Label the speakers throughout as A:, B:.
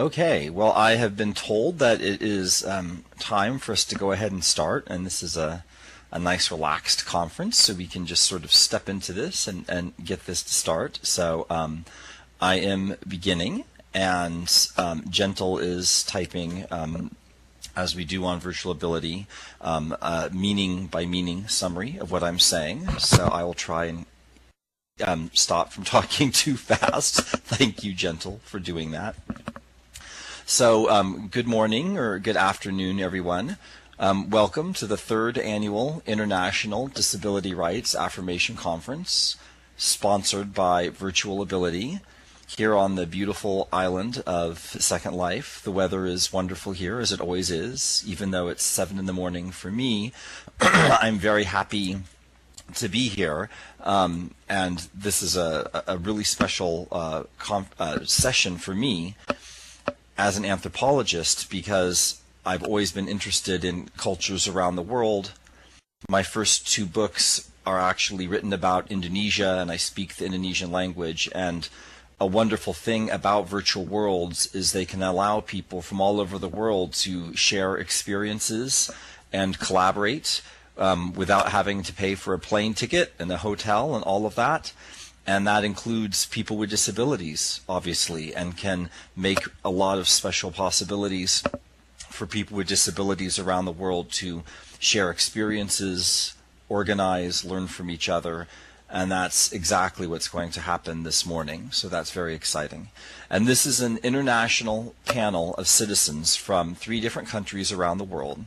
A: Okay, well, I have been told that it is time for us to go ahead and start, and this is a nice relaxed conference, so we can just sort of step into this and get this to start. So I am beginning, and Gentle is typing, as we do on Virtual Ability, meaning by meaning summary of what I'm saying. So I will try and stop from talking too fast. Thank you, Gentle, for doing that. So good morning or good afternoon, everyone. Welcome to the third annual International Disability Rights Affirmation Conference, sponsored by Virtual Ability, here on the beautiful island of Second Life. The weather is wonderful here, as it always is, even though it's 7 in the morning for me. I'm very happy to be here, and this is a really special session for me as an anthropologist, because I've always been interested in cultures around the world. My first two books are actually written about Indonesia, and I speak the Indonesian language. And a wonderful thing about virtual worlds is they can allow people from all over the world to share experiences and collaborate without having to pay for a plane ticket and a hotel and all of that. And that includes people with disabilities, obviously, and can make a lot of special possibilities for people with disabilities around the world to share experiences, organize, learn from each other. And that's exactly what's going to happen this morning. So that's very exciting. And this is an international panel of citizens from 3 different countries around the world.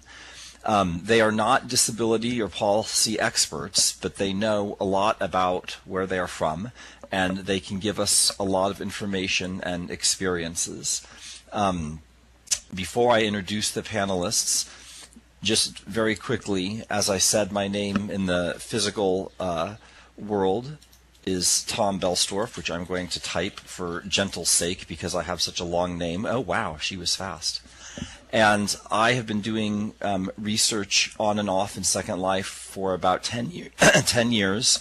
A: They are not disability or policy experts, but they know a lot about where they are from, and they can give us a lot of information and experiences. Before I introduce the panelists, just very quickly, as I said, my name in the physical world is Tom Belstorff, which I'm going to type for Gentle's sake because I have such a long name. Oh, wow, she was fast. And I have been doing research on and off in Second Life for about 10 years.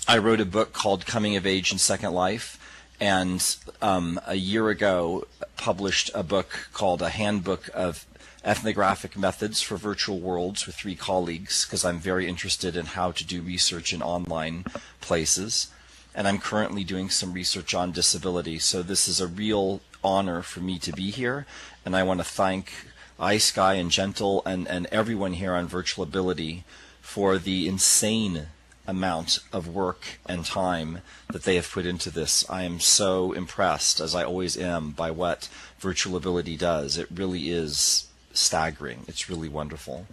A: I wrote a book called Coming of Age in Second Life, and a year ago published a book called A Handbook of Ethnographic Methods for Virtual Worlds with 3 colleagues, because I'm very interested in how to do research in online places. And I'm currently doing some research on disability, so this is a real honor for me to be here. And I want to thank iSky and Gentle and everyone here on Virtual Ability for the insane amount of work and time that they have put into this. I am so impressed, as I always am, by what Virtual Ability does. It really is staggering. It's really wonderful.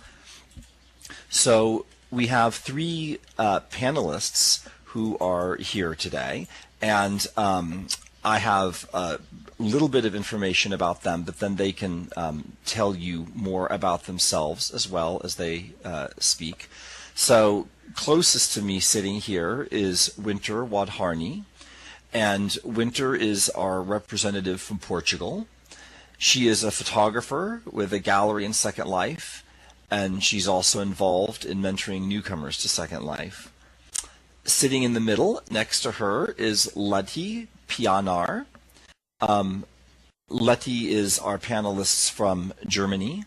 A: So we have 3 panelists who are here today, and I have a little bit of information about them, but then they can tell you more about themselves as well as they speak. So closest to me sitting here is Winter Wadharni, and Winter is our representative from Portugal. She is a photographer with a gallery in Second Life, and she's also involved in mentoring newcomers to Second Life. Sitting in the middle next to her is Letty Pianar. Letty is our panelists from Germany.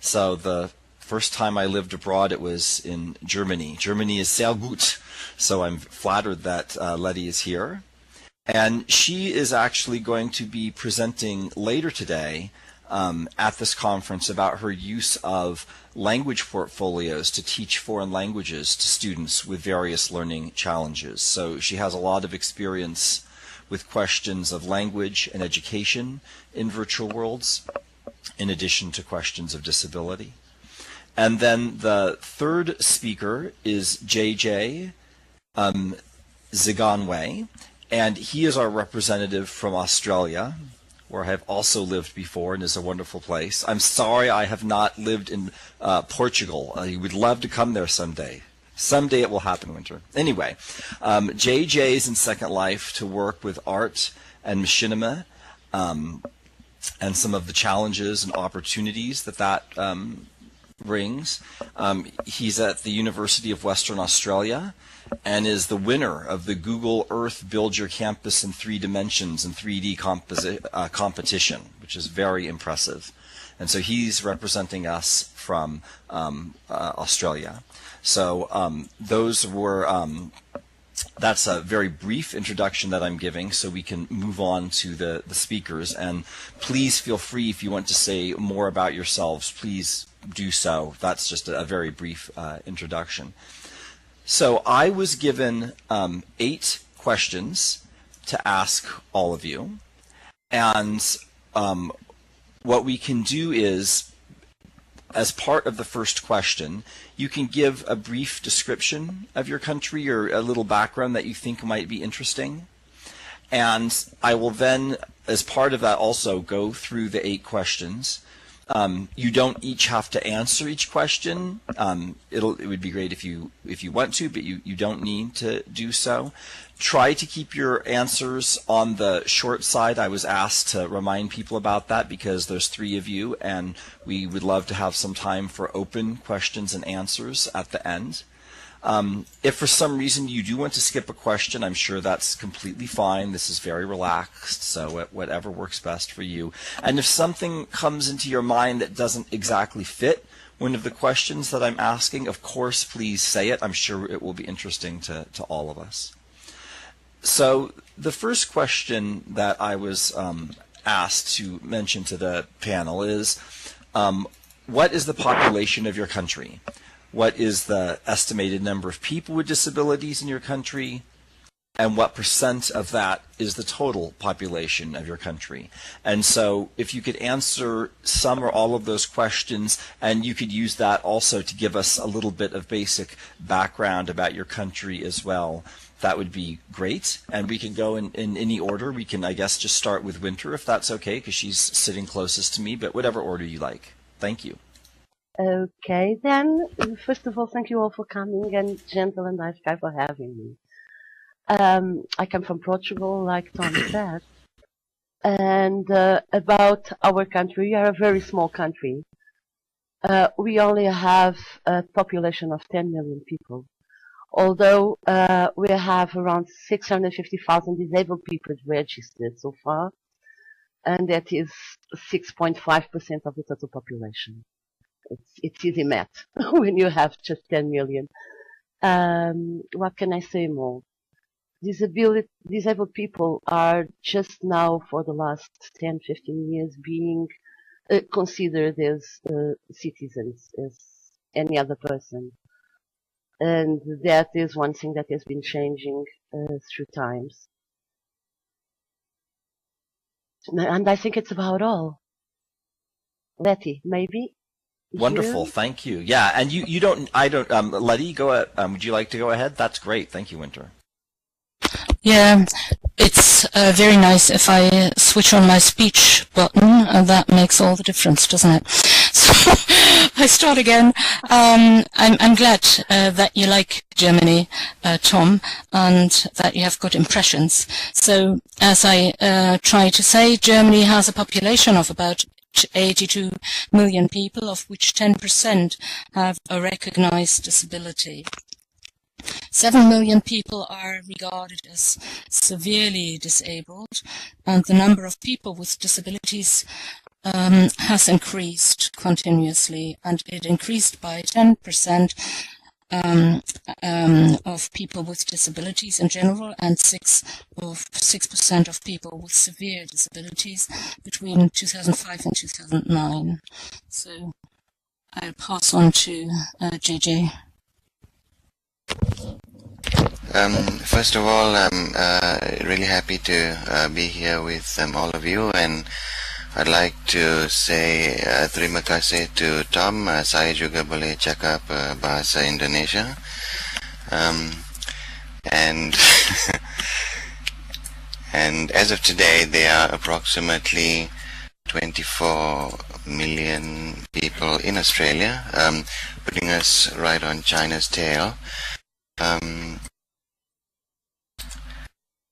A: So the first time I lived abroad, it was in Germany. Germany is sehr gut, so I'm flattered that Letty is here. And she is actually going to be presenting later today at this conference about her use of language portfolios to teach foreign languages to students with various learning challenges. So she has a lot of experience with questions of language and education in virtual worlds, in addition to questions of disability. And then the third speaker is JJ Ziganwe, and he is our representative from Australia, where I have also lived before and is a wonderful place. I'm sorry I have not lived in Portugal. I would love to come there someday. Someday it will happen, Winter. Anyway, JJ is in Second Life to work with art and machinima, and some of the challenges and opportunities that rings. He's at the University of Western Australia and is the winner of the Google Earth Build Your Campus in 3 Dimensions and 3D competition, which is very impressive. And so he's representing us from Australia. So those were that's a very brief introduction that I'm giving, so we can move on to the speakers. And please feel free, if you want to say more about yourselves, please do so. That's just a very brief introduction. So I was given 8 questions to ask all of you. And what we can do is, as part of the first question, you can give a brief description of your country or a little background that you think might be interesting. And I will then, as part of that, also go through the 8 questions. You don't each have to answer each question. It would be great if you want to, but you don't need to do so. Try to keep your answers on the short side. I was asked to remind people about that because there's 3 of you, and we would love to have some time for open questions and answers at the end. If for some reason you do want to skip a question, I'm sure that's completely fine. This is very relaxed, so whatever works best for you. And if something comes into your mind that doesn't exactly fit one of the questions that I'm asking, of course, please say it. I'm sure it will be interesting to all of us. So the first question that I was asked to mention to the panel is, what is the population of your country? What is the estimated number of people with disabilities in your country? And what % of that is the total population of your country? And so if you could answer some or all of those questions, and you could use that also to give us a little bit of basic background about your country as well, that would be great. And we can go in any order. We can, I guess, just start with Winter, if that's okay, because she's sitting closest to me, but whatever order you like. Thank you.
B: Okay, then, first of all, thank you all for coming, and gentle and nice guy for having me. I come from Portugal, like Tom said, and about our country, we are a very small country. We only have a population of 10 million people, although we have around 650,000 disabled people registered so far, and that is 6.5% of the total population. It's easy math when you have just 10 million. What can I say more? Disabled people are just now, for the last 10, 15 years, being considered as citizens, as any other person. And that is one thing that has been changing through times. And I think it's about all. Letty, maybe?
A: Wonderful, thank you. Yeah, and you don't, Letty, would you like to go ahead? That's great, thank you, Winter.
C: Yeah, it's very nice if I switch on my speech button, and that makes all the difference, doesn't it? So I start again. I'm glad that you like Germany, Tom, and that you have good impressions. So as I try to say, Germany has a population of about 82 million people, of which 10% have a recognized disability. 7 million people are regarded as severely disabled, and the number of people with disabilities has increased continuously, and it increased by 10% of people with disabilities in general, and 6% of people with severe disabilities between 2005 and 2009. So I'll pass on to JJ.
D: First of all, I'm really happy to be here with all of you, and I'd like to say terima kasih to Tom. Saya juga boleh cakap bahasa Indonesia, and and as of today, there are approximately 24 million people in Australia, putting us right on China's tail.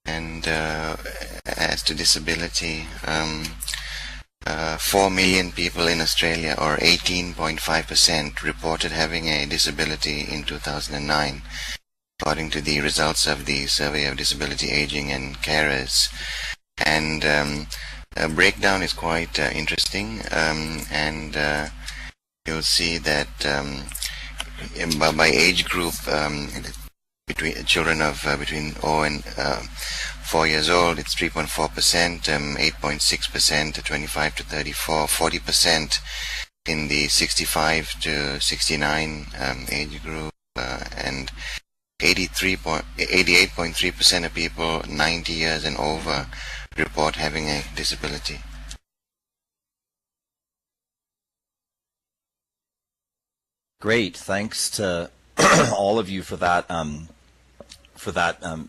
D: And as to disability, 4 million people in Australia, or 18.5%, reported having a disability in 2009, according to the results of the Survey of Disability Aging and Carers. And breakdown is quite interesting, and you'll see that by age group, between children of between 0 and 4 years old, it's 3.4%, 8.6% to 25 to 34, 40% in the 65 to 69 age group, and 88.3% of people 90 years and over report having a disability.
A: Great, thanks to all of you for that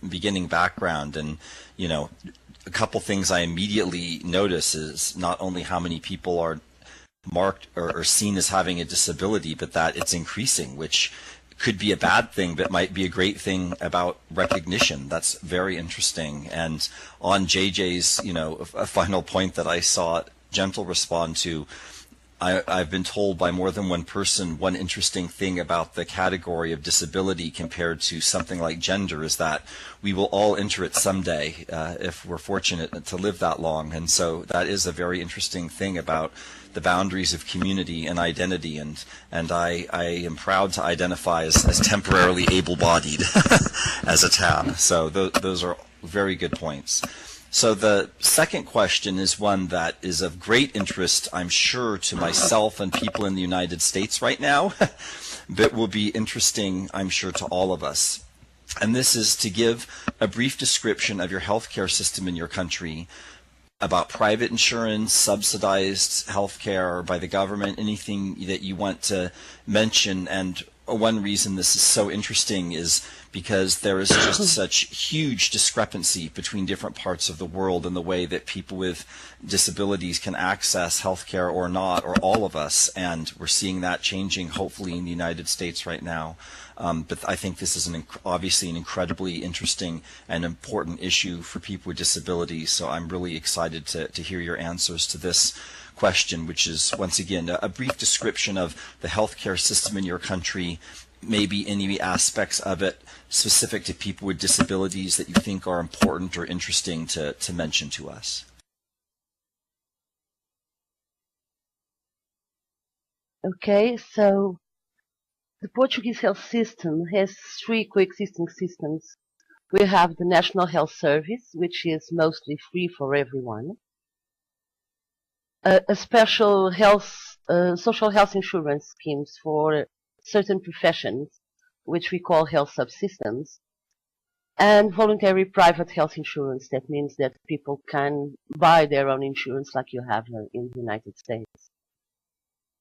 A: beginning background. And you know, a couple things I immediately notice is not only how many people are marked or seen as having a disability, but that it's increasing, which could be a bad thing, but might be a great thing about recognition. That's very interesting. And on JJ's, you know, a final point that I saw Gentle respond to, I've been told by more than one person one interesting thing about the category of disability compared to something like gender is that we will all enter it someday if we're fortunate to live that long. And so that is a very interesting thing about the boundaries of community and identity, and I am proud to identify as temporarily able-bodied as a tab. So those are very good points. So the second question is one that is of great interest, I'm sure, to myself and people in the United States right now, but will be interesting, I'm sure, to all of us. And this is to give a brief description of your healthcare system in your country, about private insurance, subsidized healthcare by the government, anything that you want to mention. And one reason this is so interesting is because there is just such huge discrepancy between different parts of the world in the way that people with disabilities can access healthcare or not, or all of us. And we're seeing that changing, hopefully, in the United States right now. But I think this is obviously an incredibly interesting and important issue for people with disabilities. So I'm really excited to hear your answers to this question, which is, once again, a brief description of the healthcare system in your country, maybe any aspects of it specific to people with disabilities that you think are important or interesting to mention to us.
B: Okay, so the Portuguese health system has three coexisting systems. We have the National Health Service, which is mostly free for everyone. A special social health insurance schemes for certain professions, which we call health subsystems, and voluntary private health insurance. That means that people can buy their own insurance like you have in the United States.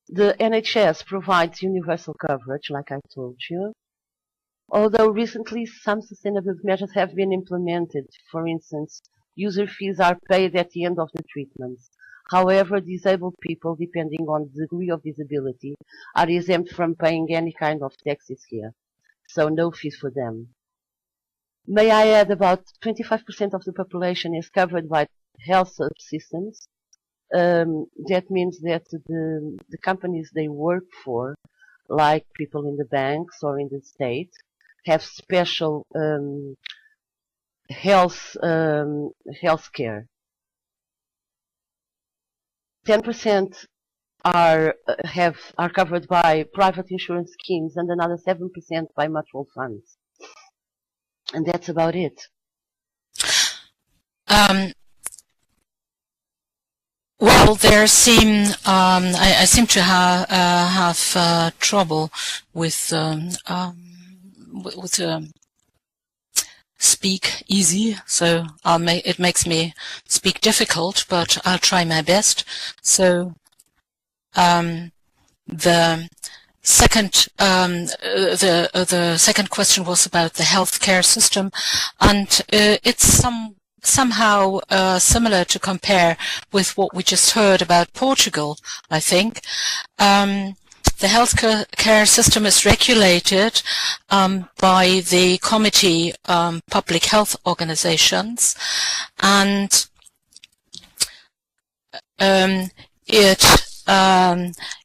B: The NHS provides universal coverage, like I told you, although recently some sustainability measures have been implemented. For instance, user fees are paid at the end of the treatments. However, disabled people, depending on the degree of disability, are exempt from paying any kind of taxes here, so no fees for them. May I add, about 25% of the population is covered by health subsystems. That means that the companies they work for, like people in the banks or in the state, have special health care. 10% are covered by private insurance schemes, and another 7% by mutual funds. And that's about it.
C: Well, I seem to have trouble with speak easy, so it makes me speak difficult, but I'll try my best. So the second question was about the healthcare system, and it's somehow similar to compare with what we just heard about Portugal, I think. The healthcare system is regulated by the Committee Public Health Organizations, and it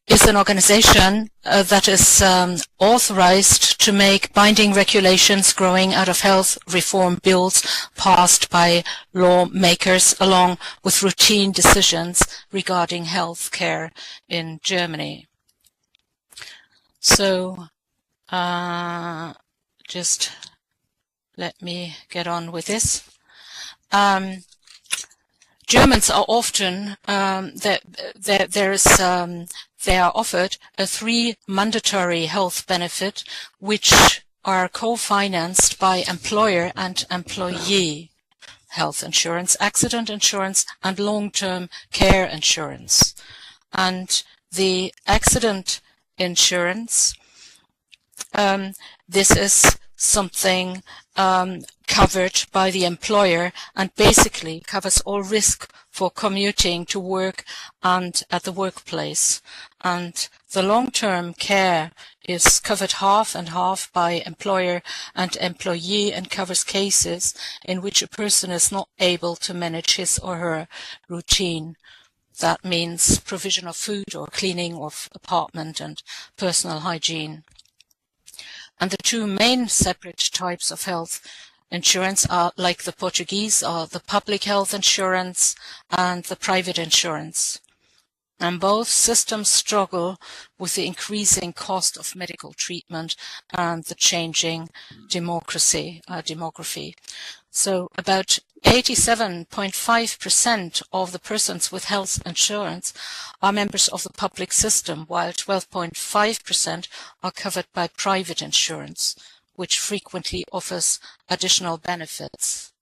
C: is an organization that is authorized to make binding regulations growing out of health reform bills passed by lawmakers, along with routine decisions regarding health care in Germany. So just let me get on with this. Germans are often they are offered a 3 mandatory health benefit, which are co-financed by employer and employee: health insurance, accident insurance, and long-term care insurance. And the accident insurance, this is something covered by the employer and basically covers all risk for commuting to work and at the workplace. And the long-term care is covered half and half by employer and employee, and covers cases in which a person is not able to manage his or her routine. That means provision of food or cleaning of apartment and personal hygiene. And the two main separate types of health insurance are, like the Portuguese, are the public health insurance and the private insurance. And both systems struggle with the increasing cost of medical treatment and the changing demography. So about 87.5% of the persons with health insurance are members of the public system, while 12.5% are covered by private insurance, which frequently offers additional benefits.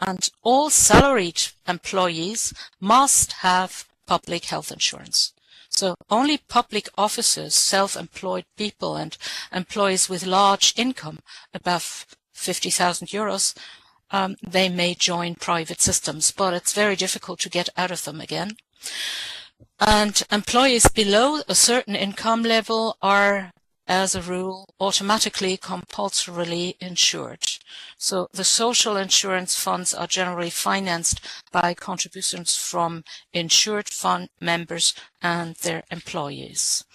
C: And all salaried employees must have public health insurance. So only public officers, self-employed people, and employees with large income above 50,000 euros, they may join private systems, but it's very difficult to get out of them again. And employees below a certain income level are, as a rule, automatically compulsorily insured. So the social insurance funds are generally financed by contributions from insured fund members and their employees.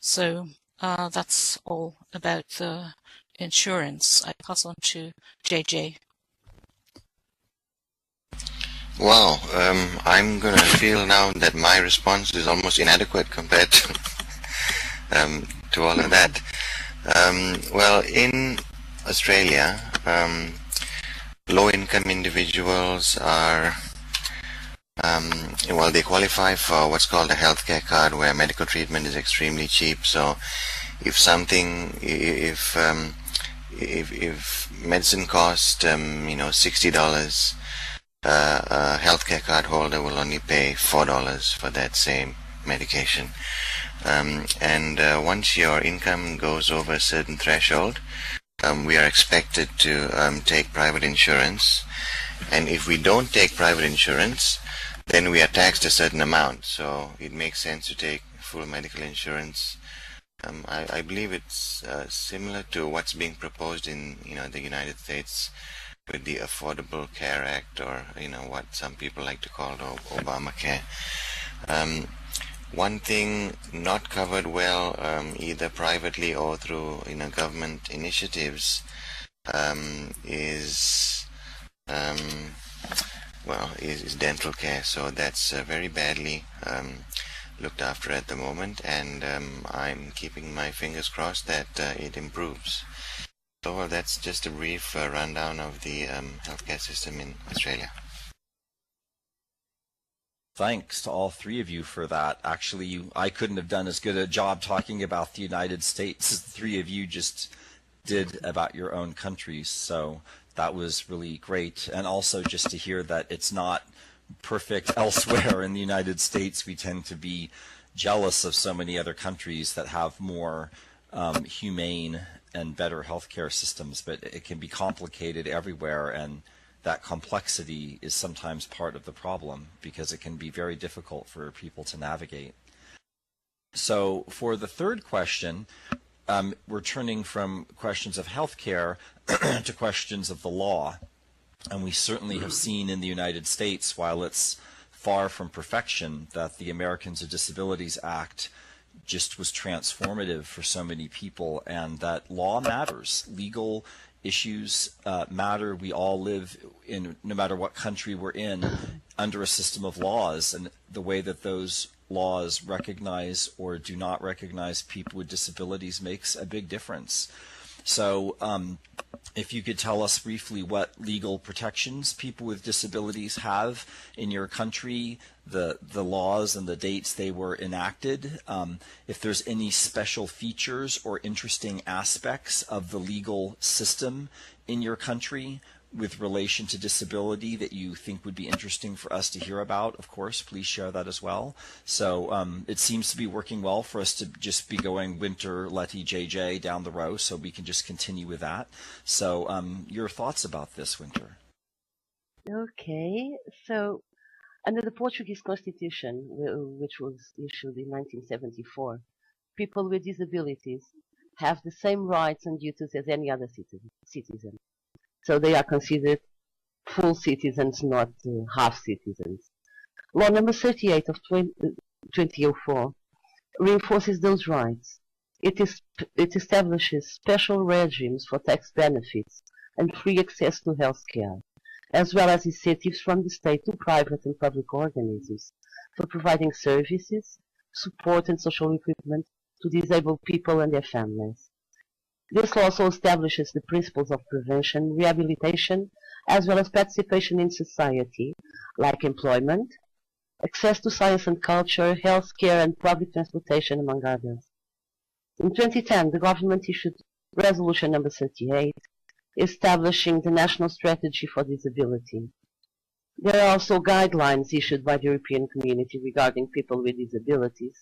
C: So that's all about the insurance. I pass on to JJ.
D: Wow, I'm going to feel now that my response is almost inadequate compared to all of that. Well, in Australia, low-income individuals are, well, they qualify for what's called a healthcare card, where medical treatment is extremely cheap. So if medicine costs, $60, a healthcare card holder will only pay $4 for that same medication. And once your income goes over a certain threshold, we are expected to take private insurance. And if we don't take private insurance, then we are taxed a certain amount. So it makes sense to take full medical insurance. I believe it's similar to what's being proposed in the United States with the Affordable Care Act, or what some people like to call Obamacare. One thing not covered well, either privately or through government initiatives, is dental care. So that's very badly looked after at the moment, and I'm keeping my fingers crossed that it improves. So well, that's just a brief rundown of the healthcare system in Australia.
A: Thanks to all three of you for that. Actually, I couldn't have done as good a job talking about the United States as the three of you just did about your own countries. So that was really great. And also just to hear that it's not perfect elsewhere in the United States. We tend to be jealous of so many other countries that have more humane and better healthcare systems, but it can be complicated everywhere, and that complexity is sometimes part of the problem because it can be very difficult for people to navigate. So for the third question, we're turning from questions of healthcare to questions of the law. And we certainly have seen in the United States, while it's far from perfection, that the Americans with Disabilities Act just was transformative for so many people, and that law matters. Legal issues matter. We all live in, no matter what country we're in, under a system of laws, and the way that those laws recognize or do not recognize people with disabilities makes a big difference. So if you could tell us briefly what legal protections people with disabilities have in your country, the laws and the dates they were enacted, if there's any special features or interesting aspects of the legal system in your country with relation to disability that you think would be interesting for us to hear about, of course, please share that as well. So it seems to be working well for us to just be going Winter, Letty, JJ down the row, so we can just continue with that. So your thoughts about this, Winter?
B: Okay, so under the Portuguese Constitution, which was issued in 1974, people with disabilities have the same rights and duties as any other citizen. So they are considered full citizens, not half citizens. Law number 38 of 2004 reinforces those rights. It establishes special regimes for tax benefits and free access to health care, as well as incentives from the state to private and public organisms for providing services, support and social equipment to disabled people and their families. This law also establishes the principles of prevention, rehabilitation, as well as participation in society, like employment, access to science and culture, health care, and public transportation, among others. In 2010, the government issued Resolution number 38, establishing the National Strategy for Disability. There are also guidelines issued by the European Community regarding people with disabilities,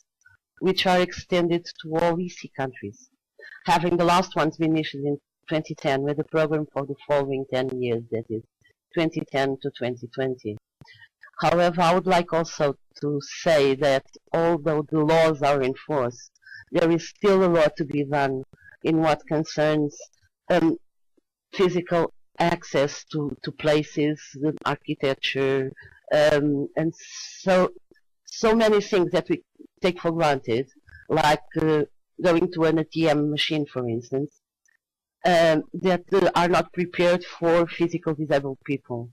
B: which are extended to all EC countries, having the last ones been issued in 2010 with a program for the following 10 years, that is 2010 to 2020. However, I would like also to say that although the laws are in force, there is still a lot to be done in what concerns physical access to places, the architecture, and so many things that we take for granted, like going to an ATM machine, for instance, that are not prepared for physical disabled people.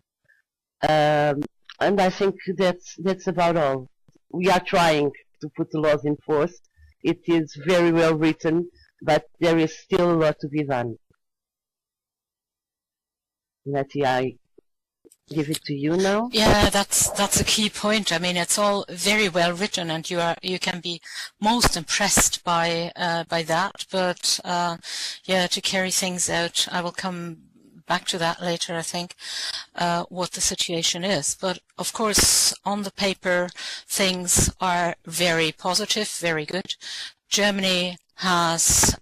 B: And I think that's about all. We are trying to put the laws in force. It is very well written, but there is still a lot to be done. Letty, I give it to you now.
C: Yeah, that's a key point. I mean, it's all very well written, and you can be most impressed by that. But yeah, to carry things out, I will come back to that later, I think, what the situation is. But of course, on the paper, things are very positive, very good. Germany has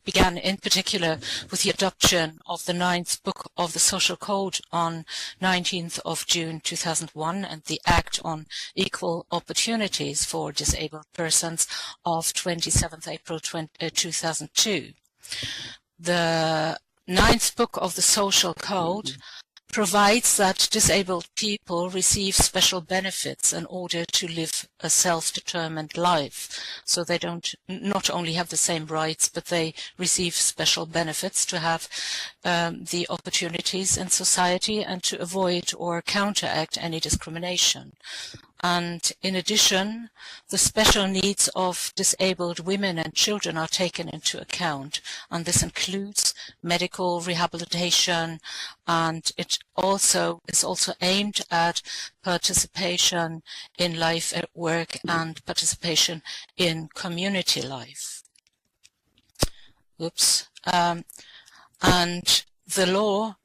C: began in particular with the adoption of the 9th book of the Social Code on 19th of June 2001 and the Act on Equal Opportunities for Disabled Persons of 27th April 2002. The 9th book of the Social Code provides that disabled people receive special benefits in order to live a self-determined life. So they not only have the same rights, but they receive special benefits to have the opportunities in society and to avoid or counteract any discrimination. And in addition, the special needs of disabled women and children are taken into account, and this includes medical rehabilitation, and it is also aimed at participation in life at work and participation in community life. And the law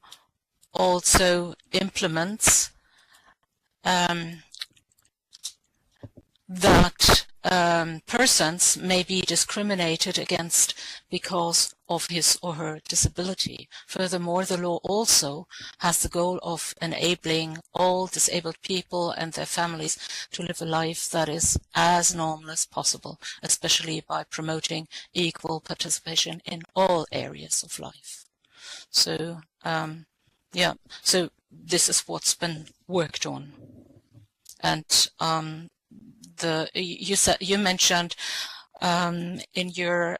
C: also implements that persons may be discriminated against because of his or her disability. Furthermore, the law also has the goal of enabling all disabled people and their families to live a life that is as normal as possible, especially by promoting equal participation in all areas of life. So, yeah, so this is what's been worked on. and you mentioned in your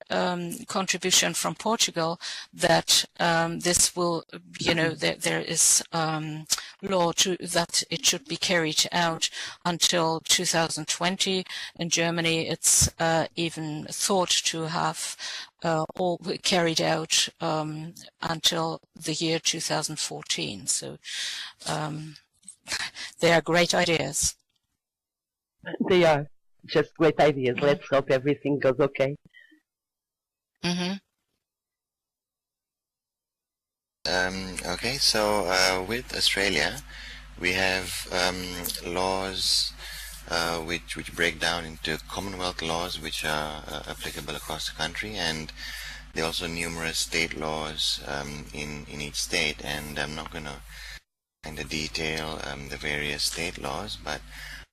C: contribution from Portugal that this will, there is law that it should be carried out until 2020. In Germany, it's even thought to have all carried out until the year 2014. So they are great ideas.
B: They are just great ideas. Let's hope everything goes okay.
C: Mm-hmm.
D: Okay, so with Australia, we have laws which break down into Commonwealth laws which are applicable across the country, and there are also numerous state laws in each state, and I'm not going to kind of detail the various state laws, but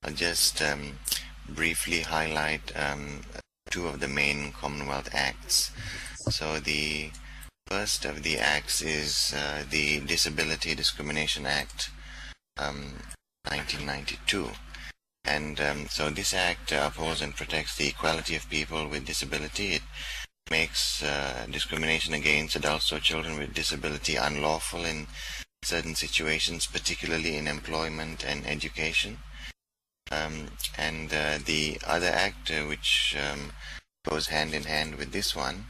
D: I'll just briefly highlight two of the main Commonwealth Acts. So the first of the acts is the Disability Discrimination Act 1992. And so this act upholds and protects the equality of people with disability. It makes discrimination against adults or children with disability unlawful in certain situations, particularly in employment and education. And the other act, which goes hand in hand with this one,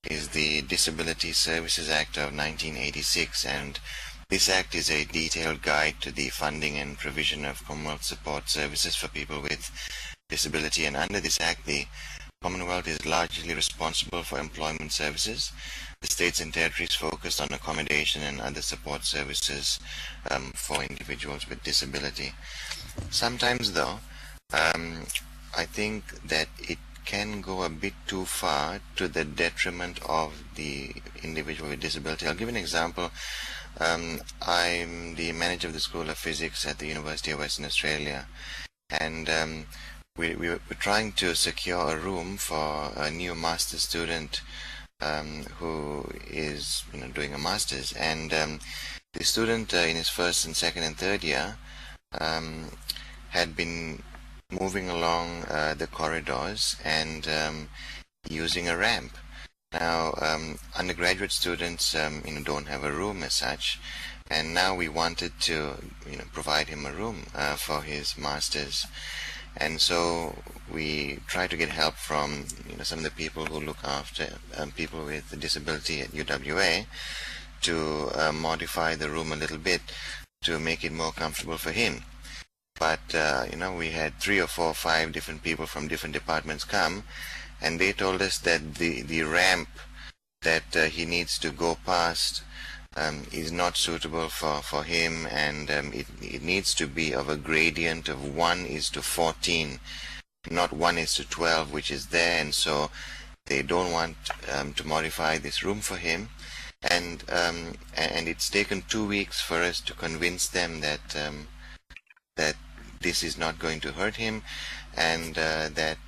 D: is the Disability Services Act of 1986, and this act is a detailed guide to the funding and provision of Commonwealth support services for people with disability. And under this act, the Commonwealth is largely responsible for employment services. The states and territories focused on accommodation and other support services for individuals with disability. Sometimes, though, I think that it can go a bit too far to the detriment of the individual with disability. I'll give an example. I'm the manager of the School of Physics at the University of Western Australia, and we're trying to secure a room for a new master's student who is doing a master's, and the student in his first and second and third year had been moving along the corridors and using a ramp. Now, undergraduate students don't have a room as such, and now we wanted to provide him a room for his master's. And so we try to get help from some of the people who look after people with disability at UWA to modify the room a little bit to make it more comfortable for him. But we had 3 or 4 or 5 different people from different departments come, and they told us that the ramp that he needs to go past is not suitable for him, and it needs to be of a gradient of 1:14, not 1:12, which is there. And so they don't want to modify this room for him, and it's taken 2 weeks for us to convince them that this is not going to hurt him, and that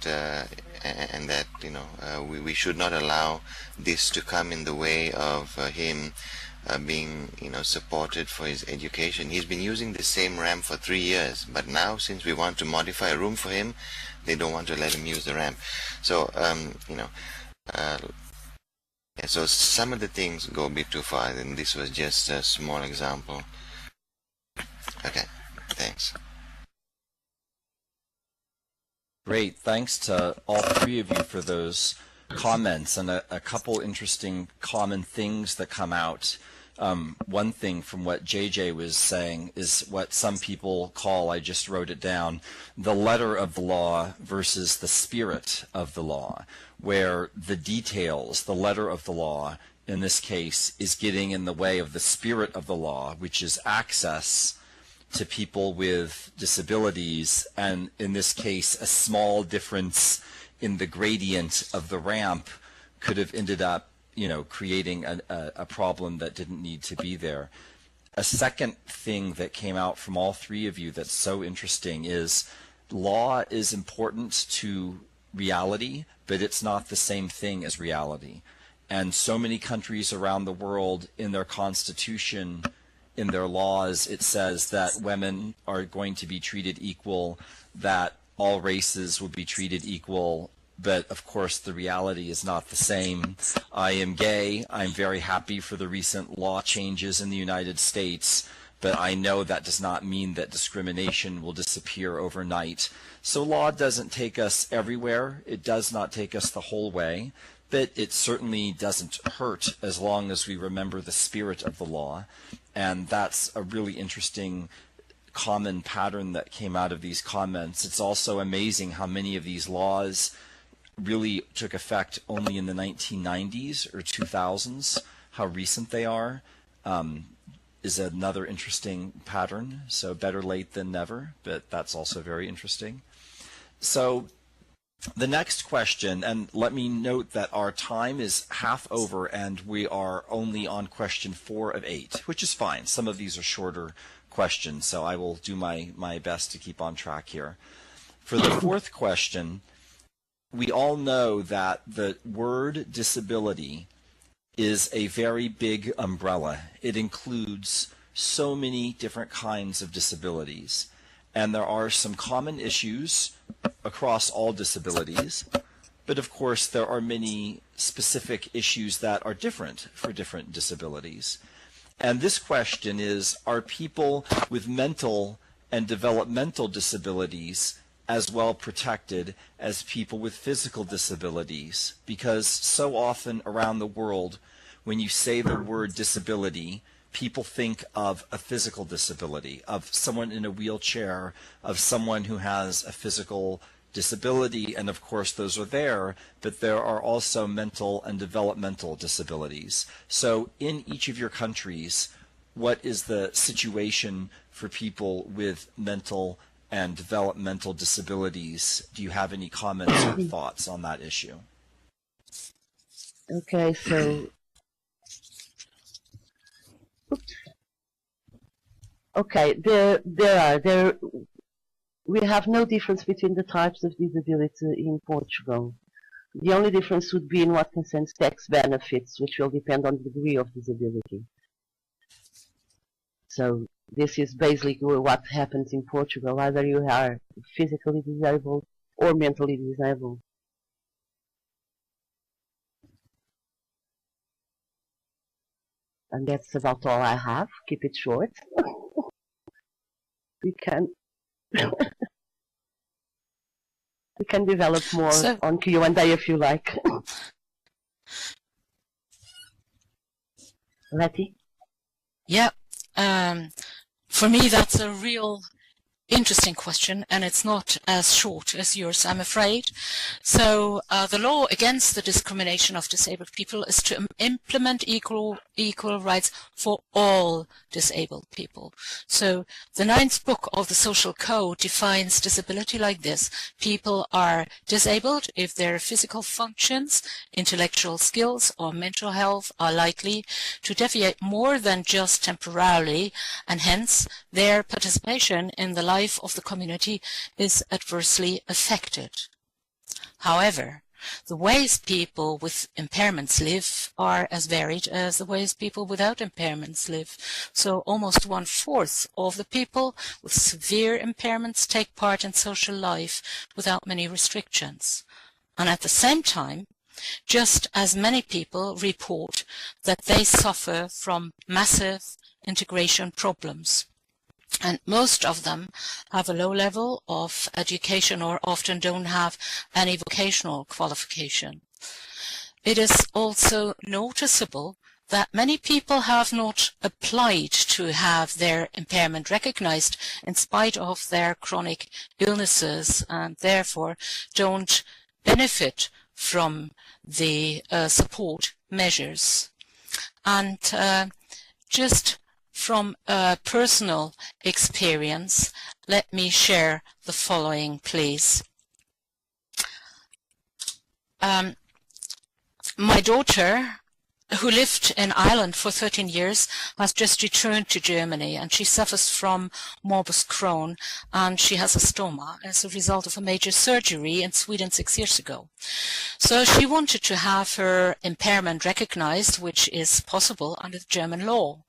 D: we should not allow this to come in the way of him being supported for his education. He's been using the same ramp for 3 years, but now since we want to modify a room for him, they don't want to let him use the ramp. So so some of the things go a bit too far, and this was just a small example. Okay, thanks.
A: Great. Thanks to all three of you for those comments, and a couple interesting common things that come out. One thing from what JJ was saying is what some people call, I just wrote it down, the letter of the law versus the spirit of the law, where the details, the letter of the law in this case, is getting in the way of the spirit of the law, which is access to people with disabilities, and in this case a small difference in the gradient of the ramp could have ended up creating a problem that didn't need to be there. A second thing that came out from all three of you that's so interesting is law is important to reality, but it's not the same thing as reality. And so many countries around the world in their constitution in their laws it says that women are going to be treated equal, that all races will be treated equal, but of course the reality is not the same. I am gay. I'm very happy for the recent law changes in the United States, but I know that does not mean that discrimination will disappear overnight. So law doesn't take us everywhere. It does not take us the whole way, but it certainly doesn't hurt as long as we remember the spirit of the law. And that's a really interesting common pattern that came out of these comments. It's also amazing how many of these laws really took effect only in the 1990s or 2000s. How recent they are is another interesting pattern. So better late than never, but that's also very interesting. So the next question, and let me note that our time is half over and we are only on question 4 of 8, which is fine. Some of these are shorter questions, so I will do my best to keep on track here. For the 4th question, we all know that the word disability is a very big umbrella. It includes so many different kinds of disabilities. And there are some common issues across all disabilities, but of course there are many specific issues that are different for different disabilities. And this question is, are people with mental and developmental disabilities as well protected as people with physical disabilities? Because so often around the world, when you say the word disability, people think of a physical disability, of someone in a wheelchair, of someone who has a physical disability, and of course those are there, but there are also mental and developmental disabilities. So in each of your countries, what is the situation for people with mental and developmental disabilities? Do you have any comments or thoughts on that issue?
B: Okay, so okay, we have no difference between the types of disability in Portugal. The only difference would be in what concerns tax benefits, which will depend on the degree of disability. So this is basically what happens in Portugal. Either you are physically disabled or mentally disabled. And that's about all I have. Keep it short. We can we can develop more on Q&A if you like. Letty?
C: Yeah. For me, that's a real interesting question, and it's not as short as yours, I'm afraid. So the law against the discrimination of disabled people is to implement equal rights for all disabled people. So the 9th book of the Social Code defines disability like this. People are disabled if their physical functions, intellectual skills, or mental health are likely to deviate more than just temporarily, and hence their participation in the life of the community is adversely affected. However, the ways people with impairments live are as varied as the ways people without impairments live. So almost 1/4 of the people with severe impairments take part in social life without many restrictions. And at the same time, just as many people report that they suffer from massive integration problems. And most of them have a low level of education or often don't have any vocational qualification. It is also noticeable that many people have not applied to have their impairment recognized in spite of their chronic illnesses and therefore don't benefit from the support measures. And just from personal experience, let me share the following, please. My daughter who lived in Ireland for 13 years, has just returned to Germany, and she suffers from morbus Crohn, and she has a stoma as a result of a major surgery in Sweden 6 years ago. So she wanted to have her impairment recognized, which is possible under the German law.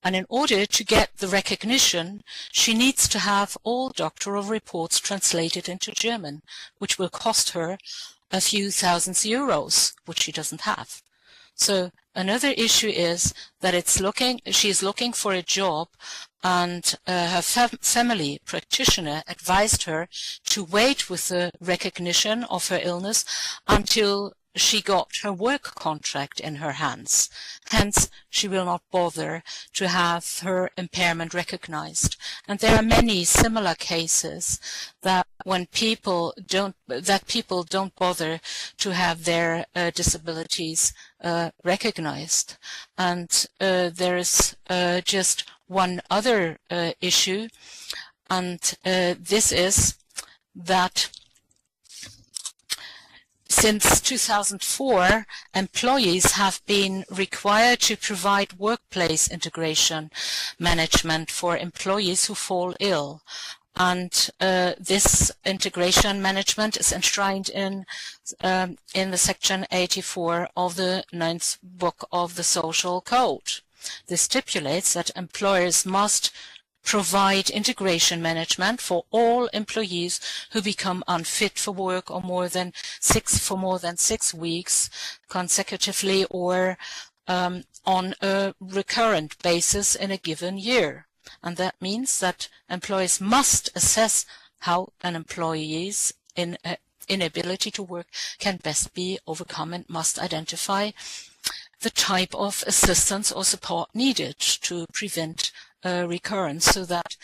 C: And in order to get the recognition, she needs to have all doctoral reports translated into German, which will cost her a few thousand euros, which she doesn't have. So another issue is that she is looking for a job, and her family practitioner advised her to wait with the recognition of her illness until she got her work contract in her hands. Hence, she will not bother to have her impairment recognized. And there are many similar cases that people don't bother to have their disabilities recognized. And there is just one other issue, and this is that since 2004, employees have been required to provide workplace integration management for employees who fall ill. And this integration management is enshrined in the section 84 of the 9th book of the Social Code. This stipulates that employers must provide integration management for all employees who become unfit for work for more than 6 weeks consecutively or on a recurrent basis in a given year. And that means that employers must assess how an employee's inability to work can best be overcome, and must identify the type of assistance or support needed to prevent recurrence so that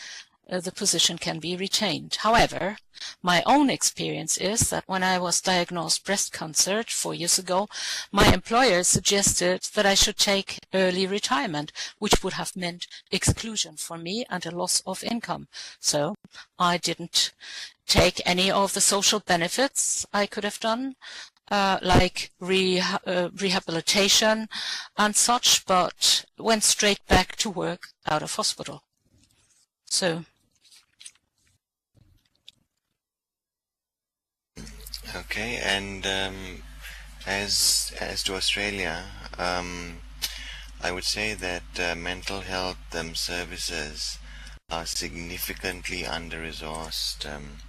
C: the position can be retained. However, my own experience is that when I was diagnosed breast cancer 4 years ago, my employer suggested that I should take early retirement, which would have meant exclusion for me and a loss of income. So I didn't take any of the social benefits I could have done, like rehabilitation and such, but went straight back to work out of hospital. So.
D: Okay, and as to Australia, I would say that mental health services are significantly under-resourced in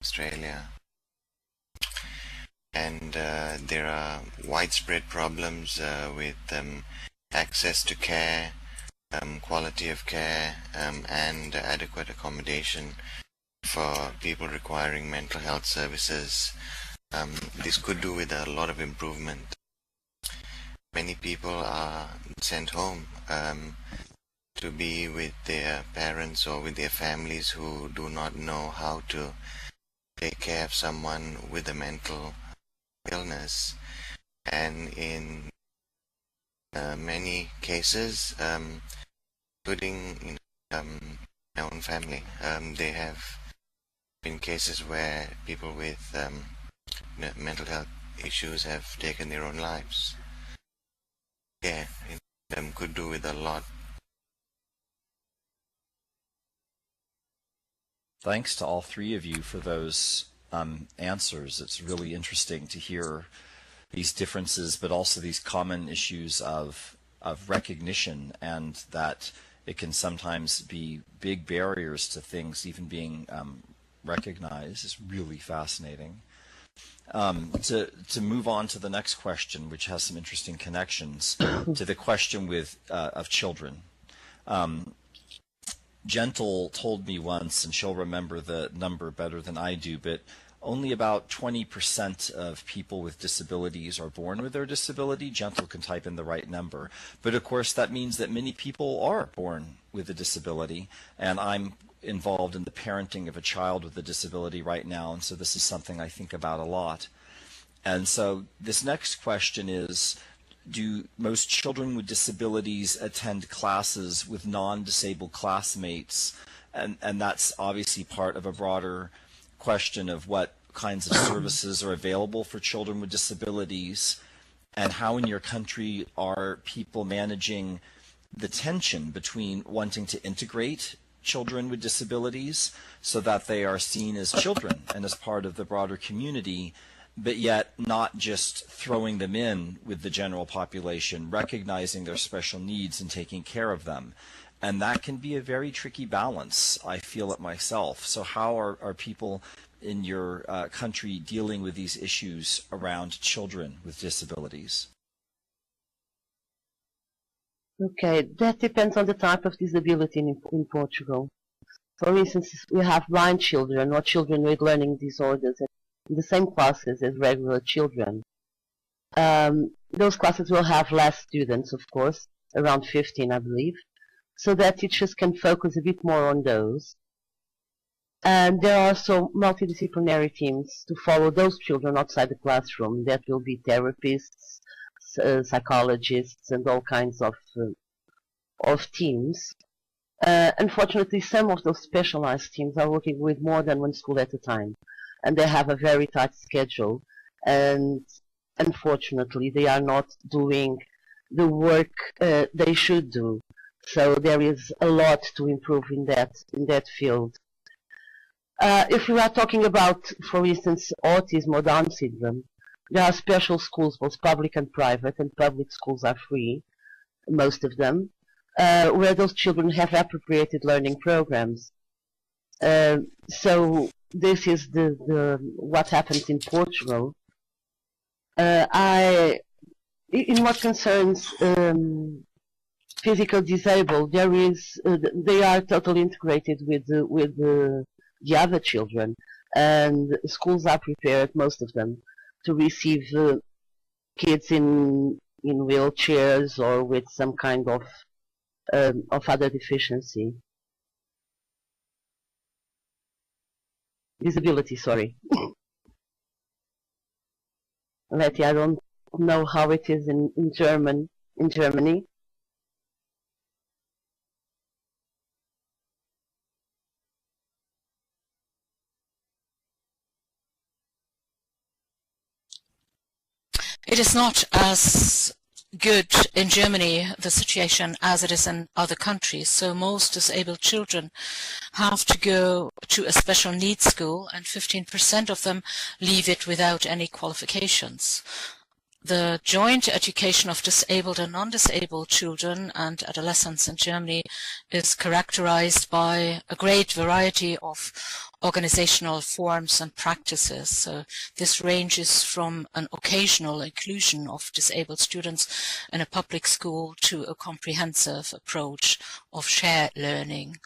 D: Australia. And there are widespread problems with access to care, quality of care, and adequate accommodation for people requiring mental health services. This could do with a lot of improvement. Many people are sent home to be with their parents or with their families who do not know how to take care of someone with a mental illness, and in many cases, including my own family, there have been cases where people with mental health issues have taken their own lives. Yeah, it could do with a lot.
A: Thanks to all three of you for those answers. It's really interesting to hear these differences, but also these common issues of recognition, and that it can sometimes be big barriers to things even being recognized. Is really fascinating. To move on to the next question, which has some interesting connections to the question of children. Gentle told me once, and she'll remember the number better than I do, but only about 20% of people with disabilities are born with their disability. Gentle can type in the right number. But of course, that means that many people are born with a disability, and I'm involved in the parenting of a child with a disability right now, and so this is something I think about a lot. And so this next question is, do most children with disabilities attend classes with non-disabled classmates? And that's obviously part of a broader question of what kinds of services are available for children with disabilities. and how in your country are people managing the tension between wanting to integrate children with disabilities so that they are seen as children and as part of the broader community, but yet not just throwing them in with the general population, recognizing their special needs and taking care of them. And that can be a very tricky balance. I feel it myself. So how are people in your country dealing with these issues around children with disabilities?
B: Okay, that depends on the type of disability in Portugal. For instance, we have blind children or children with learning disorders in the same classes as regular children. Those classes will have less students, of course, around 15, I believe, so that teachers can focus a bit more on those. And there are also multidisciplinary teams to follow those children outside the classroom. That will be therapists, psychologists, and all kinds of teams. Unfortunately, some of those specialized teams are working with more than one school at a time, and they have a very tight schedule, and unfortunately they are not doing the work they should do. So there is a lot to improve in that field. If we are talking about, for instance, autism or Down syndrome, there are special schools, both public and private, and public schools are free, most of them, where those children have appropriated learning programs. So this is what happens in Portugal. In what concerns physical disabled, they are totally integrated with the other children, and schools are prepared, most of them, to receive kids in wheelchairs or with some kind of other disability. Sorry. Letty, I don't know how it is in Germany.
C: It is not as good in Germany, the situation, as it is in other countries. So most disabled children have to go to a special needs school, and 15% of them leave it without any qualifications. The joint education of disabled and non-disabled children and adolescents in Germany is characterized by a great variety of organizational forms and practices. So this ranges from an occasional inclusion of disabled students in a public school to a comprehensive approach of shared learning.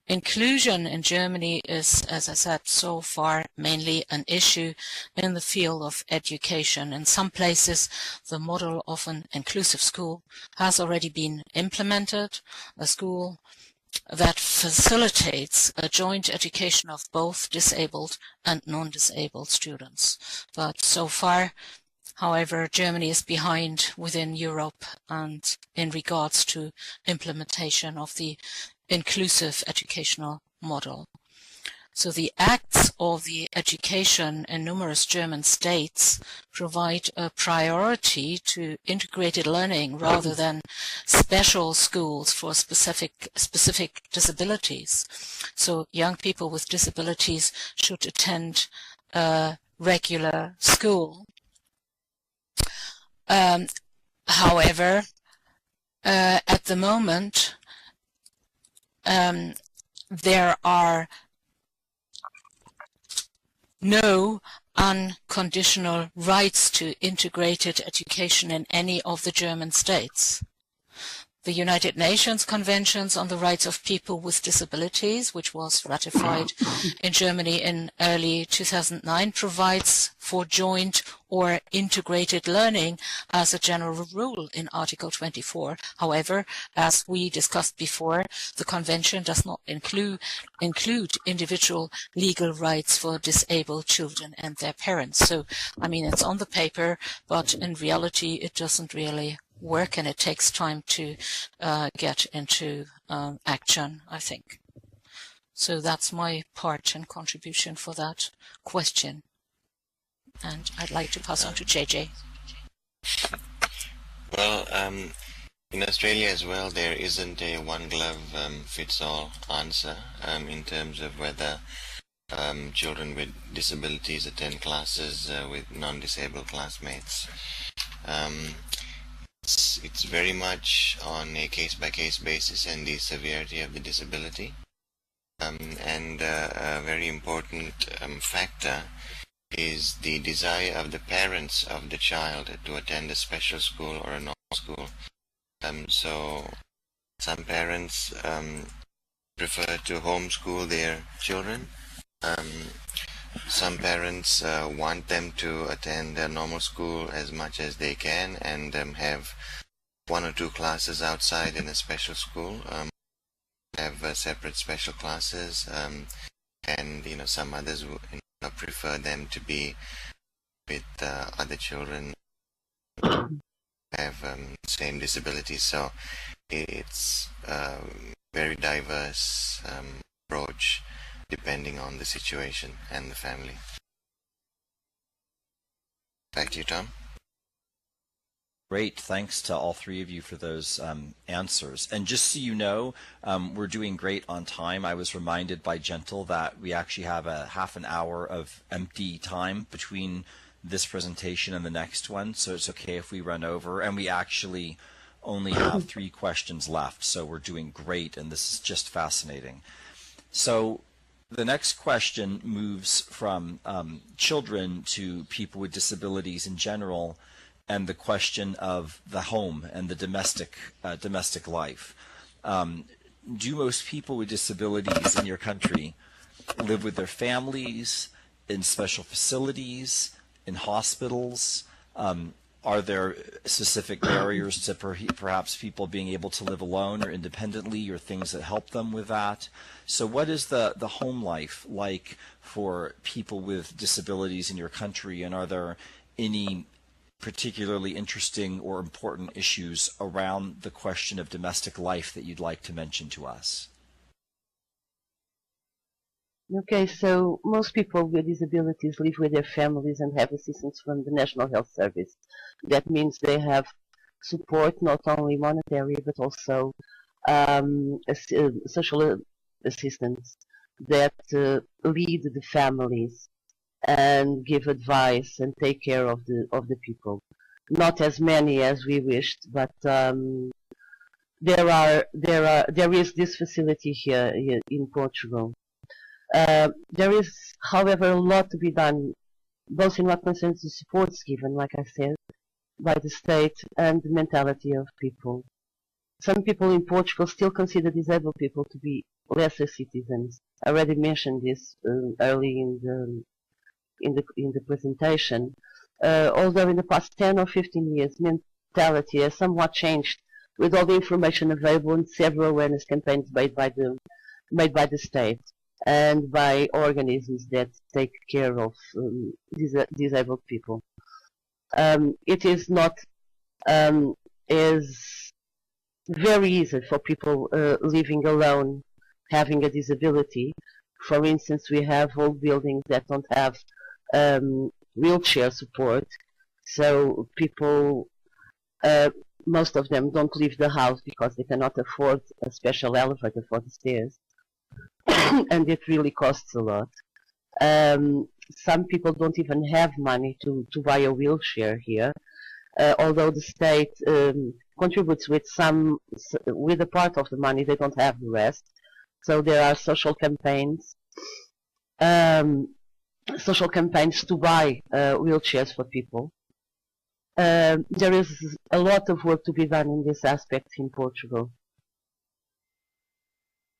C: Inclusion in Germany is, as I said, so far mainly an issue in the field of education. In some places, the model of an inclusive school has already been implemented, a school that facilitates a joint education of both disabled and non-disabled students. But so far, however, Germany is behind within Europe and in regards to implementation of the inclusive educational model. So the acts of the education in numerous German states provide a priority to integrated learning rather than special schools for specific disabilities. So young people with disabilities should attend a regular school. However, at the moment, there are no unconditional rights to integrated education in any of the German states. The United Nations Conventions on the Rights of People with Disabilities, which was ratified in Germany in early 2009, provides for joint or integrated learning as a general rule in Article 24. However, as we discussed before, the Convention does not include individual legal rights for disabled children and their parents. So, I mean, it's on the paper, but in reality, it doesn't really work, and it takes time to get into action, I think. So that's my part and contribution for that question. And I'd like to pass on to JJ.
D: Well, in Australia as well, there isn't a one-glove-fits-all answer in terms of whether children with disabilities attend classes with non-disabled classmates. It's very much on a case-by-case basis and the severity of the disability. And a very important factor is the desire of the parents of the child to attend a special school or a normal school. So some parents prefer to homeschool their children. Some parents want them to attend a normal school as much as they can and have one or two classes outside in a special school, have separate special classes, and some others prefer them to be with other children who have same disabilities. So it's a very diverse approach depending on the situation and the family. Back to you, Tom.
A: Great. Thanks to all three of you for those answers. And just so you know, we're doing great on time. I was reminded by Gentle that we actually have a half an hour of empty time between this presentation and the next one, so it's okay if we run over. And we actually only have 3 questions left, so we're doing great, and this is just fascinating. So the next question moves from children to people with disabilities in general, and the question of the home and the domestic life. Do most people with disabilities in your country live with their families, in special facilities, in hospitals? Are there specific barriers to perhaps people being able to live alone or independently, or things that help them with that? So what is the home life like for people with disabilities in your country, and are there any particularly interesting or important issues around the question of domestic life that you'd like to mention to us?
B: Okay, so most people with disabilities live with their families and have assistance from the National Health Service. That means they have support, not only monetary, but also social assistance that lead the families and give advice and take care of the people. Not as many as we wished, but there is this facility here in Portugal. There is, however, a lot to be done, both in what concerns the supports given, like I said, by the state, and the mentality of people. Some people in Portugal still consider disabled people to be lesser citizens. I already mentioned this early in the presentation. Although in the past 10 or 15 years, mentality has somewhat changed with all the information available and several awareness campaigns made by the state and by organisms that take care of disabled people. It is not as very easy for people living alone, having a disability. For instance, we have old buildings that don't have wheelchair support, so people, most of them don't leave the house because they cannot afford a special elevator for the stairs. And it really costs a lot. Some people don't even have money to buy a wheelchair here, although the state contributes with a part of the money. They don't have the rest. So there are social campaigns to buy wheelchairs for people. There is a lot of work to be done in this aspect in Portugal.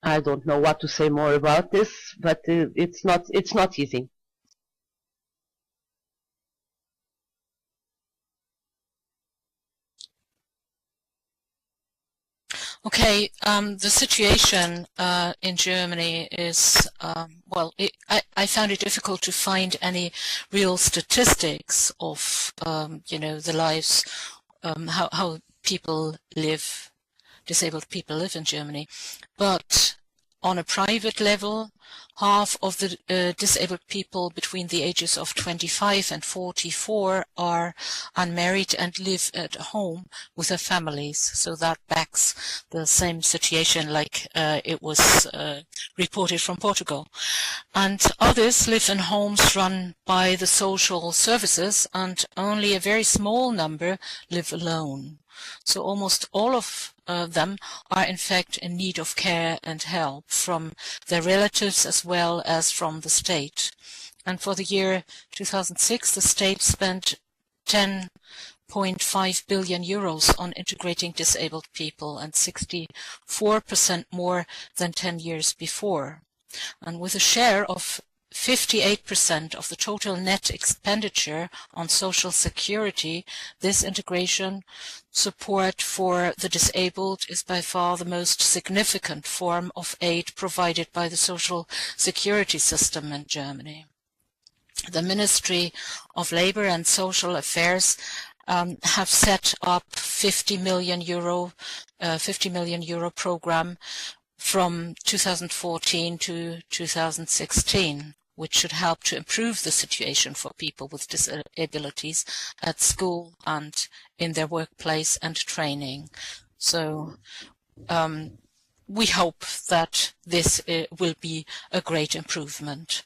B: I don't know what to say more about this, but it's not easy.
C: Okay, the situation in Germany is, I found it difficult to find any real statistics of, the lives, how people live, disabled people live in Germany. But On a private level, half of the disabled people between the ages of 25 and 44 are unmarried and live at home with their families. So that backs the same situation like it was reported from Portugal. And others live in homes run by the social services, and only a very small number live alone. So almost all of them are in fact in need of care and help from their relatives as well as from the state. And for the year 2006, the state spent 10.5 billion euros on integrating disabled people, and 64% more than 10 years before. And with a share of 58% of the total net expenditure on social security, this integration support for the disabled is by far the most significant form of aid provided by the social security system in Germany. The Ministry of Labour and Social Affairs have set up 50 million euro program from 2014 to 2016, which should help to improve the situation for people with disabilities at school and in their workplace and training. So we hope that this will be a great improvement.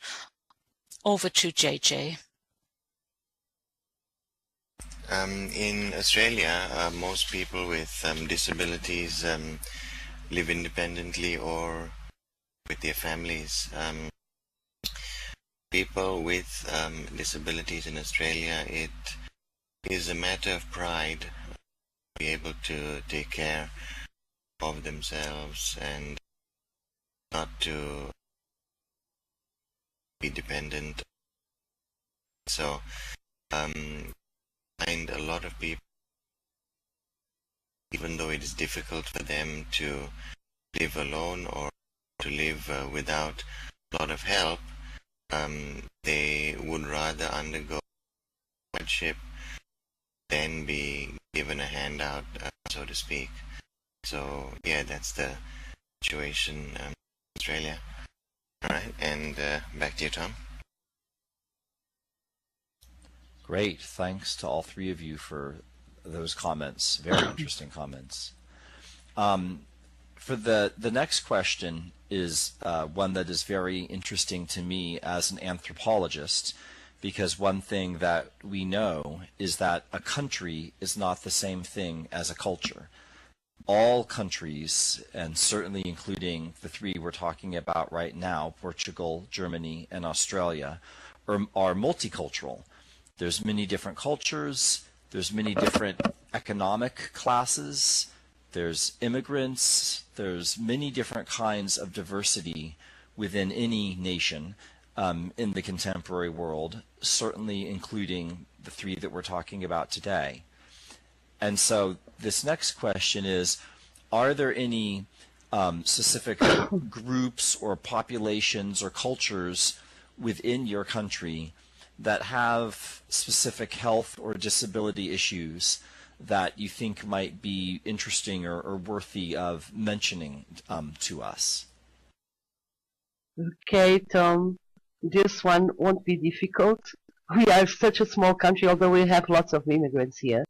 C: Over to JJ.
D: In Australia, most people with disabilities live independently or with their families. People with disabilities in Australia, it is a matter of pride to be able to take care of themselves and not to be dependent. So, find a lot of people, even though it is difficult for them to live alone or to live without a lot of help, they would rather undergo hardship than be given a handout, so to speak. So yeah, that's the situation in Australia. All right, and back to you, Tom.
A: Great. Thanks to all three of you for those comments. Very interesting comments. For the next question is one that is very interesting to me as an anthropologist, because one thing that we know is that a country is not the same thing as a culture. All countries, and certainly including the three we're talking about right now, Portugal, Germany, and Australia, are multicultural. There's many different cultures, there's many different economic classes, there's immigrants, there's many different kinds of diversity within any nation in the contemporary world, certainly including the three that we're talking about today. And so this next question is, are there any specific groups or populations or cultures within your country that have specific health or disability issues that you think might be interesting or worthy of mentioning to us?
B: Okay, Tom, this one won't be difficult. We are such a small country, although we have lots of immigrants here,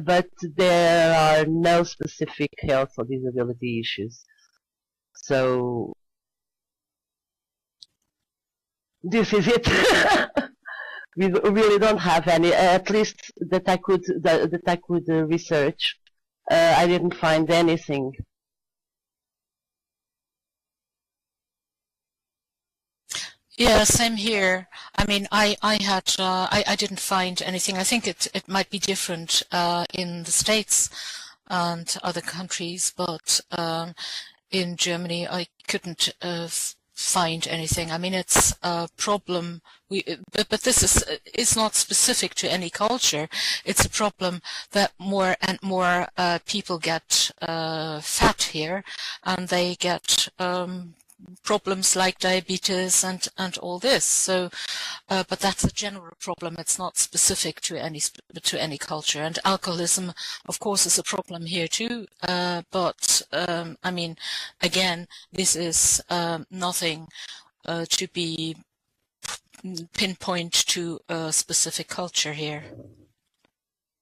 B: but there are no specific health or disability issues. So this is it. We really don't have any, at least that I could research. I didn't find anything.
C: Yeah, same here. I mean, I didn't find anything. I think it might be different in the States and other countries, but in Germany I couldn't find anything. I mean, it's a problem. But this is not specific to any culture. It's a problem that more and more people get fat here, and they get problems like diabetes and all this. So, but that's a general problem. It's not specific to any culture. And alcoholism, of course, is a problem here too. But I mean, again, this is nothing to be pinpoint to a specific culture here.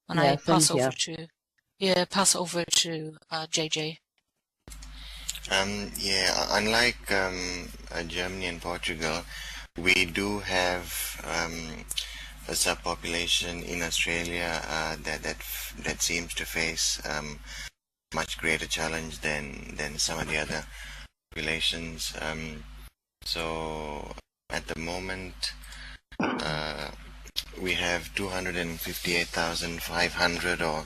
C: And I
B: Yes,
C: pass
B: and
C: over
B: yeah.
C: to JJ.
D: Unlike Germany and Portugal, we do have a subpopulation in Australia that seems to face much greater challenge than some of the other populations. So at the moment, we have 258,500, or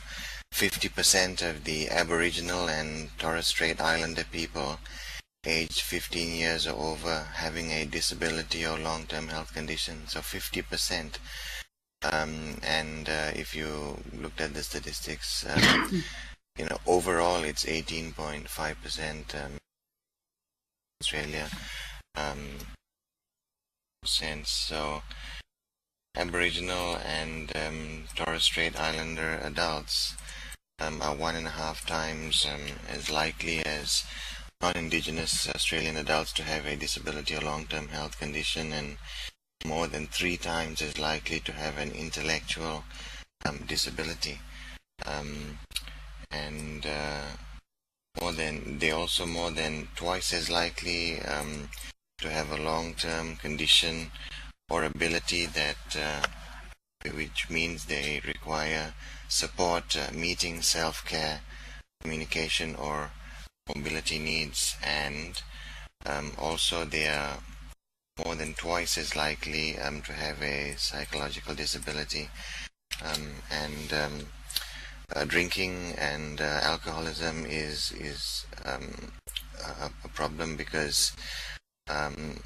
D: 50% of the Aboriginal and Torres Strait Islander people aged 15 years or over having a disability or long-term health condition. So 50%. If you looked at the statistics, overall it's 18.5% Australia. So Aboriginal and Torres Strait Islander adults are 1.5 times as likely as non-Indigenous Australian adults to have a disability or long-term health condition, and more than 3 times as likely to have an intellectual disability. They're also more than twice as likely to have a long-term condition or ability which means they require support meeting self-care, communication, or mobility needs, and also they are more than twice as likely to have a psychological disability. Drinking and alcoholism is a problem, because I'm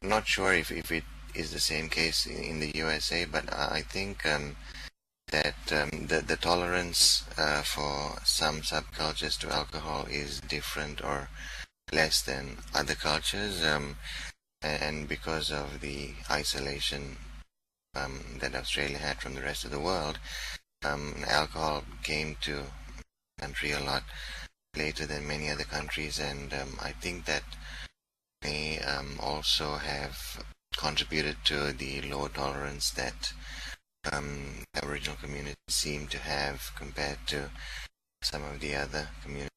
D: not sure if it is the same case in the USA, but I think that the tolerance for some subcultures to alcohol is different or less than other cultures, and because of the isolation that Australia had from the rest of the world, alcohol came to the country a lot later than many other countries, and I think that may also have contributed to the low tolerance that Aboriginal communities seem to have compared to some of the other communities.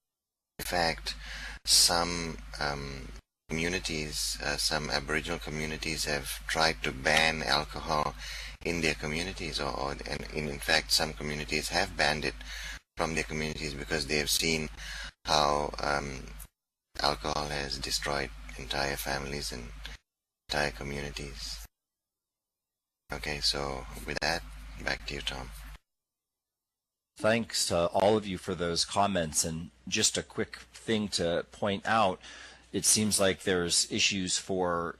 D: In fact, some some Aboriginal communities have tried to ban alcohol in their communities, and in fact some communities have banned it from their communities because they have seen how alcohol has destroyed entire families and entire communities. Okay, so with that, back to you, Tom.
A: Thanks to all of you for those comments. And just a quick thing to point out, it seems like there's issues for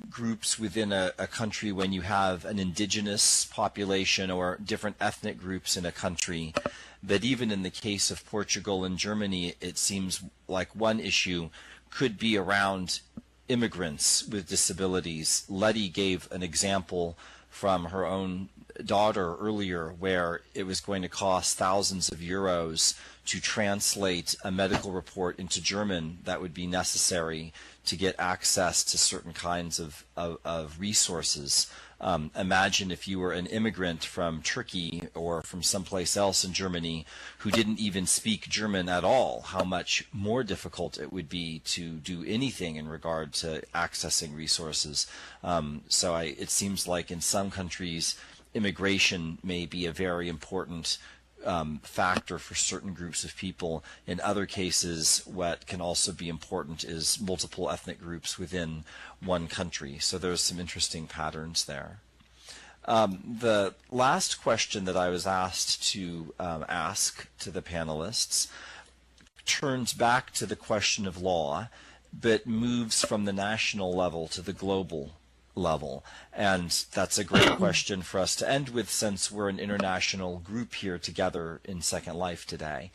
A: groups within a country when you have an indigenous population or different ethnic groups in a country, that even in the case of Portugal and Germany, it seems like one issue could be around immigrants with disabilities. Letty gave an example from her own daughter earlier, where it was going to cost thousands of euros to translate a medical report into German that would be necessary to get access to certain kinds of resources. Imagine if you were an immigrant from Turkey or from someplace else in Germany who didn't even speak German at all, how much more difficult it would be to do anything in regard to accessing resources. It seems like in some countries, immigration may be a very important factor for certain groups of people. In other cases, what can also be important is multiple ethnic groups within one country. So there's some interesting patterns there. The last question that I was asked to ask to the panelists turns back to the question of law, but moves from the national level to the global level. And that's a great question for us to end with, since we're an international group here together in Second Life today.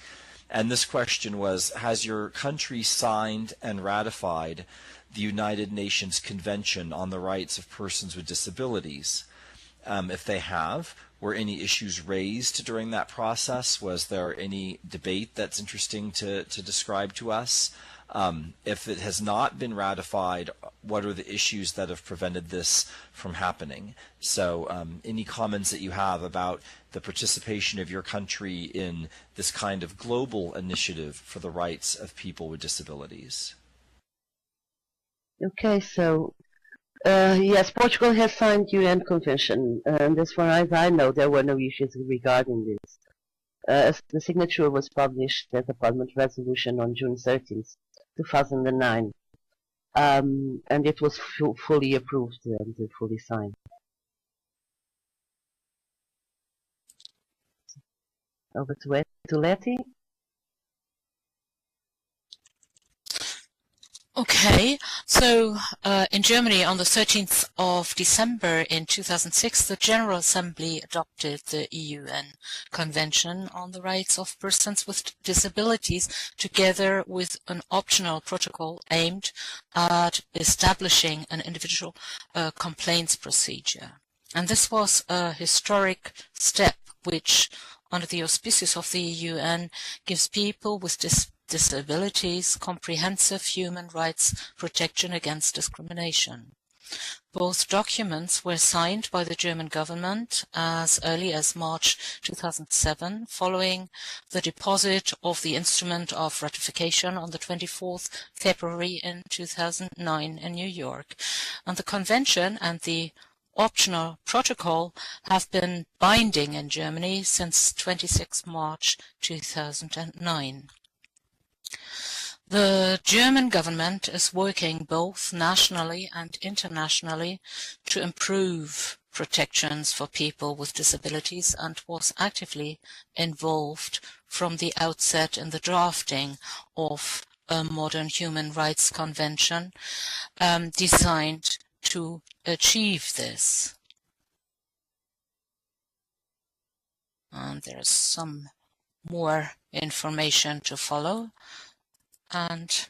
A: And this question was, has your country signed and ratified the United Nations Convention on the Rights of Persons with Disabilities? If they have, were any issues raised during that process? Was there any debate that's interesting to describe to us? If it has not been ratified, what are the issues that have prevented this from happening? So any comments that you have about the participation of your country in this kind of global initiative for the rights of people with disabilities?
B: Okay, so yes, Portugal has signed UN Convention, and as far as I know, there were no issues regarding this. The signature was published as a Parliament resolution on June 13th, 2009, and it was fully approved and fully signed. Over to Letty.
C: Okay, so in Germany on the 13th of December in 2006, the General Assembly adopted the UN Convention on the Rights of Persons with Disabilities together with an optional protocol aimed at establishing an individual complaints procedure. And this was a historic step which, under the auspices of the UN, gives people with disabilities comprehensive human rights protection against discrimination. Both documents were signed by the German government as early as March 2007, following the deposit of the instrument of ratification on the 24th February in 2009 in New York. And the convention and the optional protocol have been binding in Germany since 26 March 2009. The German government is working both nationally and internationally to improve protections for people with disabilities and was actively involved from the outset in the drafting of a modern human rights convention designed to achieve this. And there's some more information to follow. And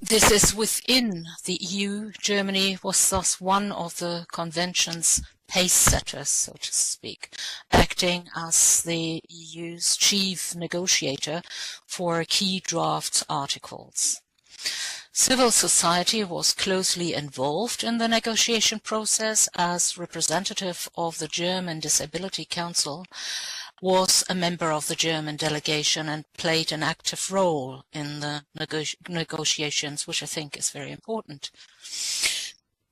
C: this is within the EU. Germany was thus one of the convention's pace setters, so to speak, acting as the EU's chief negotiator for key draft articles. Civil society was closely involved in the negotiation process as representative of the German Disability Council, was a member of the German delegation and played an active role in the negotiations, which I think is very important.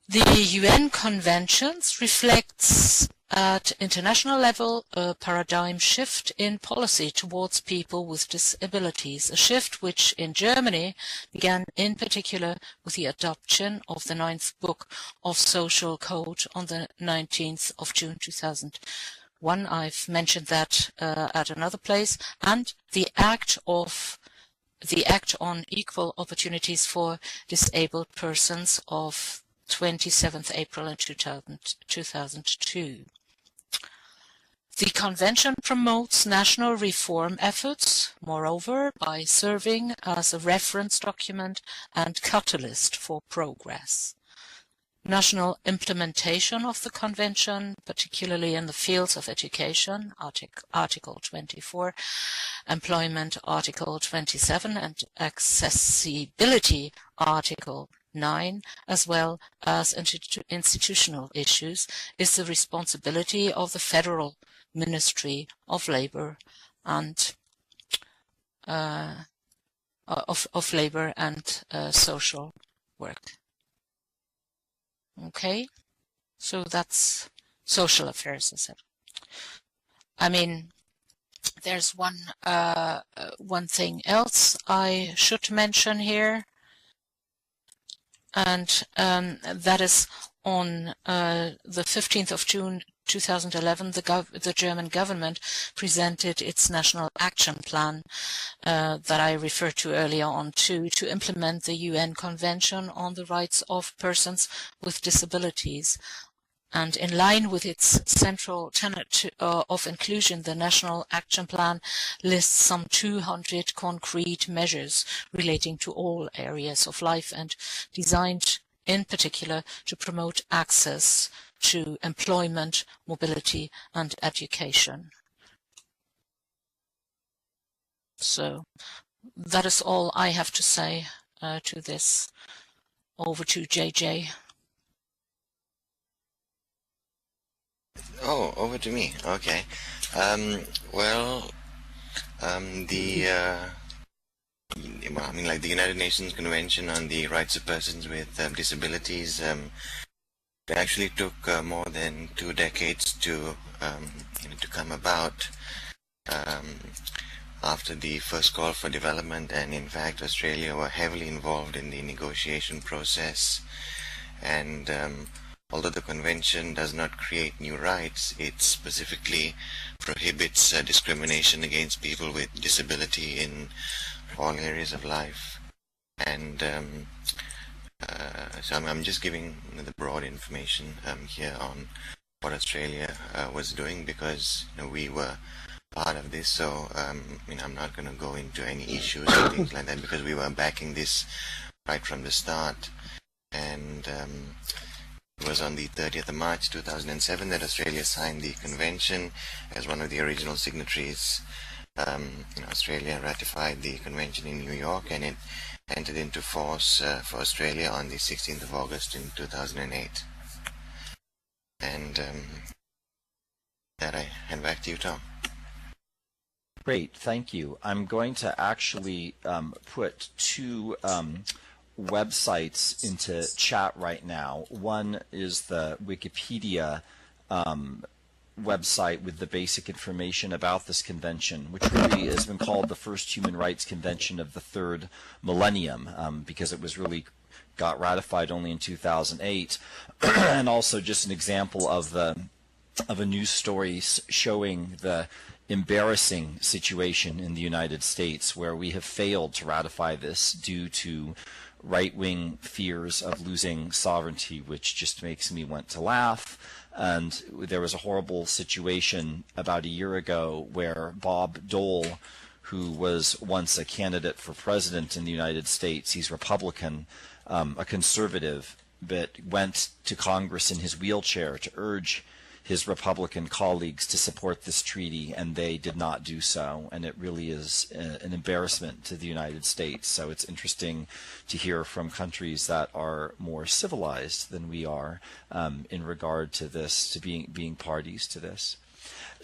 C: The UN conventions reflects at international level a paradigm shift in policy towards people with disabilities, a shift which in Germany began in particular with the adoption of the 9th Book of Social Code on the 19th of June 2001. I've mentioned that at another place, and the Act on Equal Opportunities for Disabled Persons of 27th April in 2002. The Convention promotes national reform efforts, moreover, by serving as a reference document and catalyst for progress. National implementation of the Convention, particularly in the fields of education, Article 24, employment, Article 27, and accessibility, Article 9, as well as institutional issues, is the responsibility of the Federal Ministry of Labor and Social Work. Okay, so that's social affairs, I said. I mean, there's one thing else I should mention here, and that is on the 15th of June 2011, the German government presented its national action plan that I referred to earlier on to implement the UN Convention on the Rights of Persons with Disabilities. And in line with its central tenet of inclusion, the National Action Plan lists some 200 concrete measures relating to all areas of life and designed in particular to promote access to employment, mobility and education. So that is all I have to say to this. Over to JJ.
D: Oh, over to me. Okay. Well, like the United Nations Convention on the Rights of Persons with Disabilities, it actually took more than 2 decades to come about. After the first call for development, and in fact Australia were heavily involved in the negotiation process, and although the convention does not create new rights, it specifically prohibits discrimination against people with disability in all areas of life. And so I'm just giving the broad information here on what Australia was doing, because we were part of this. So I'm not going to go into any issues or things like that, because we were backing this right from the start. And it was on the 30th of March 2007 that Australia signed the convention as one of the original signatories. Australia ratified the convention in New York, and it entered into force for Australia on the 16th of August in 2008. And that I hand back to you, Tom.
A: Great, thank you. I'm going to actually put 2 websites into chat right now. One is the Wikipedia website with the basic information about this convention, which really has been called the first human rights convention of the 3rd millennium, because it was really got ratified only in 2008, and also just an example of a news story showing the embarrassing situation in the United States, where we have failed to ratify this due to right-wing fears of losing sovereignty, which just makes me want to laugh. And there was a horrible situation about a year ago where Bob Dole, who was once a candidate for president in the United States, he's Republican, a conservative, but went to Congress in his wheelchair to urge his Republican colleagues to support this treaty, and they did not do so. And it really is an embarrassment to the United States. So it's interesting to hear from countries that are more civilized than we are in regard to this, to being parties to this.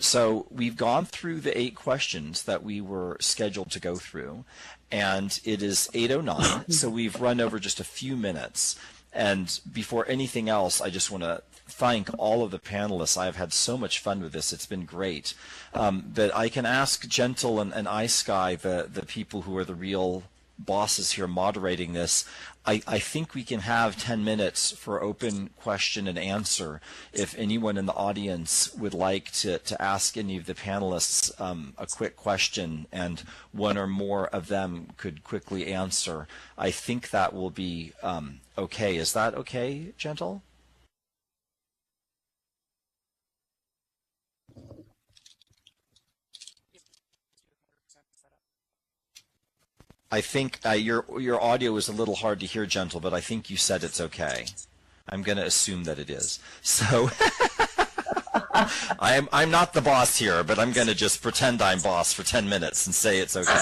A: So we've gone through the 8 questions that we were scheduled to go through, and it is 8:09, so we've run over just a few minutes. And before anything else, I just want to thank all of the panelists. I've had so much fun with this. It's been great. But I can ask Gentle and iSky, the people who are the real bosses here moderating this, I think we can have 10 minutes for open question and answer. If anyone in the audience would like to ask any of the panelists a quick question, and one or more of them could quickly answer, I think that will be okay. Is that okay, Gentle? I think your audio is a little hard to hear, Gentle, but I think you said it's okay. I'm going to assume that it is. So I'm not the boss here, but I'm going to just pretend I'm boss for 10 minutes and say it's okay.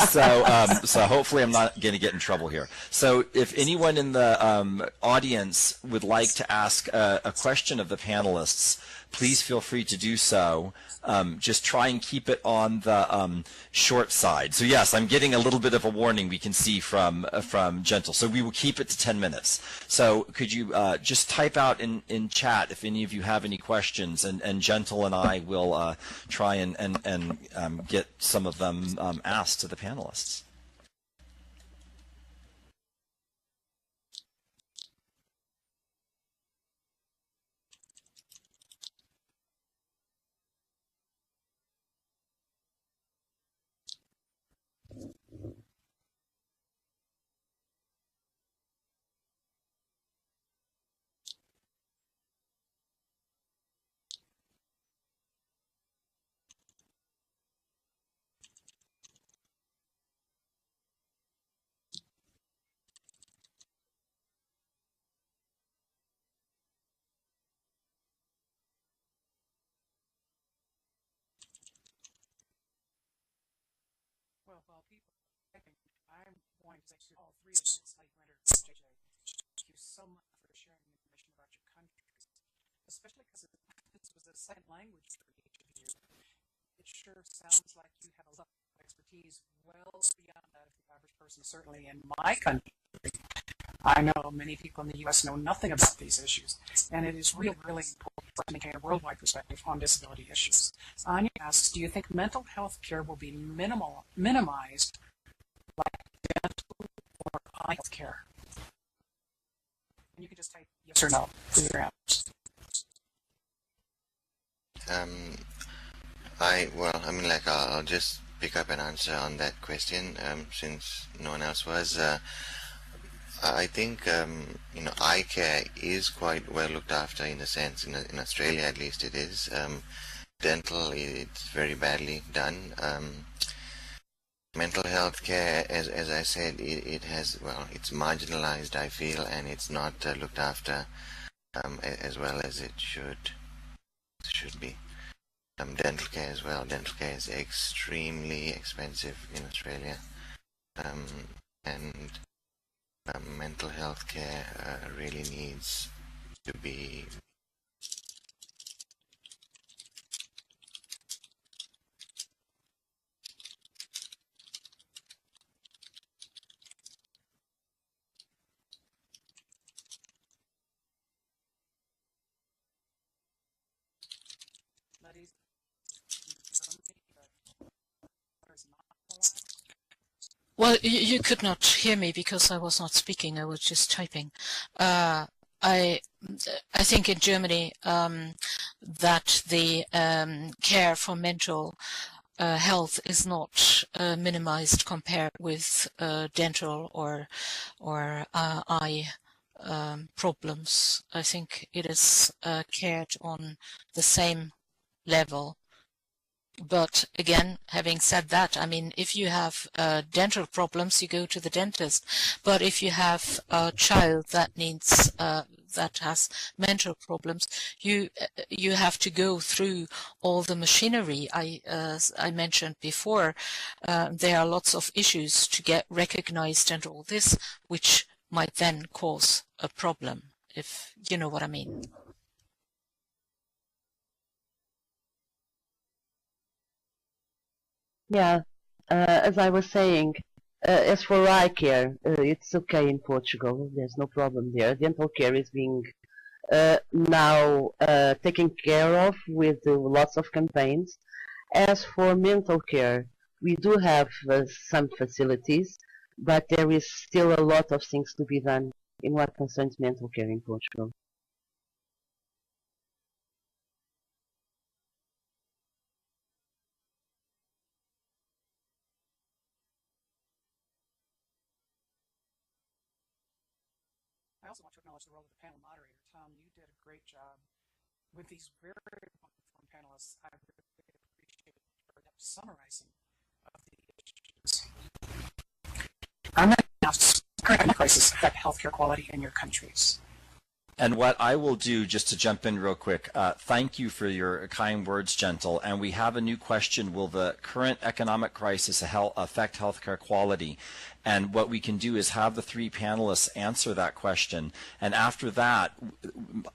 A: So hopefully I'm not going to get in trouble here. So if anyone in the audience would like to ask a question of the panelists, please feel free to do so. Just try and keep it on the short side. So yes, I'm getting a little bit of a warning, we can see from Gentle. So we will keep it to 10 minutes. So could you just type out in chat if any of you have any questions, and Gentle and I will try and get some of them asked to the panelists.
E: Well, people, I think I'm going to say to all three of us, like Brenda, JJ, thank you so much for sharing the information about your countries, especially because this was a second language for each of you. It sure sounds like you have a lot of expertise well beyond that of the average person, certainly in my country. I know many people in the U.S. know nothing about these issues, and it is really, really important for us to maintain a worldwide perspective on disability issues. Anya asks, do you think mental health care will be minimized like dental or eye health care? And you can just type yes or no for your answers.
D: I'll just pick up an answer on that question since no one else was. I think eye care is quite well looked after in a sense. In Australia, at least, it is. Dental, it's very badly done. Mental health care, as I said, it's marginalized, I feel, and it's not looked after as well as it should be. Dental care as well. Dental care is extremely expensive in Australia, and mental health care really needs to be
C: Well, you could not hear me because I was not speaking. I was just typing. I think in Germany that the care for mental health is not minimized compared with dental or eye problems. I think it is cared on the same level. But again, having said that, I mean, if you have dental problems, you go to the dentist. But if you have a child that needs that has mental problems, you have to go through all the machinery I mentioned before. There are lots of issues to get recognized and all this, which might then cause a problem, if you know what I mean.
B: Yeah, as I was saying, as for eye care, it's okay in Portugal. There's no problem there. Dental care is being now taken care of with lots of campaigns. As for mental care, we do have some facilities, but there is still a lot of things to be done in what concerns mental care in Portugal.
E: I also want to acknowledge the role of the panel moderator. Tom, you did a great job with these very well-informed panelists. I really appreciate your summarizing of the issues. I'm going to ask, current crisis affect healthcare quality in your countries?
A: And what I will do, just to jump in real quick, thank you for your kind words, Gentle. And we have a new question. Will the current economic crisis affect healthcare quality? And what we can do is have the three panelists answer that question. And after that,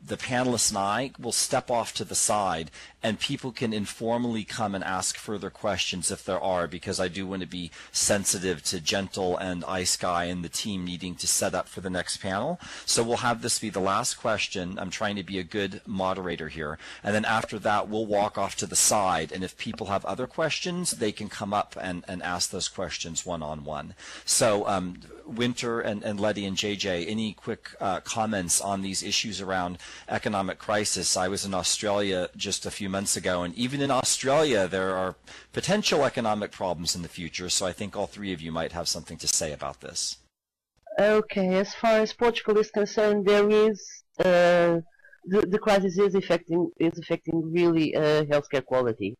A: the panelists and I will step off to the side, and people can informally come and ask further questions if there are, because I do want to be sensitive to Gentle and Ice Guy and the team needing to set up for the next panel. So we'll have this be the last question. I'm trying to be a good moderator here. And then after that, we'll walk off to the side. And if people have other questions, they can come up and ask those questions one-on-one. So Winter and Letty and JJ, any quick comments on these issues around economic crisis? I was in Australia just a few months ago, and even in Australia there are potential economic problems in the future, so I think all three of you might have something to say about this.
B: Okay, as far as Portugal is concerned, there is the crisis is affecting really healthcare quality.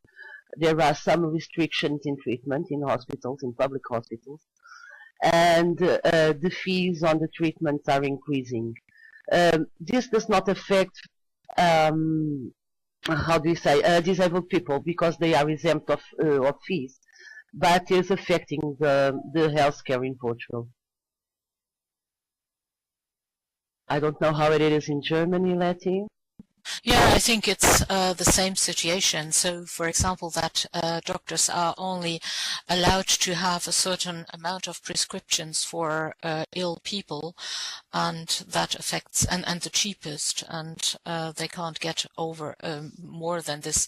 B: There are some restrictions in treatment in hospitals, in public hospitals, and the fees on the treatments are increasing. This does not affect, how do you say, disabled people, because they are exempt of fees. but is affecting the healthcare in Portugal. I don't know how it is in Germany, Letty.
C: Yeah, I think it's the same situation. So, for example, that doctors are only allowed to have a certain amount of prescriptions for ill people, and that affects, and the cheapest, and they can't get over more than this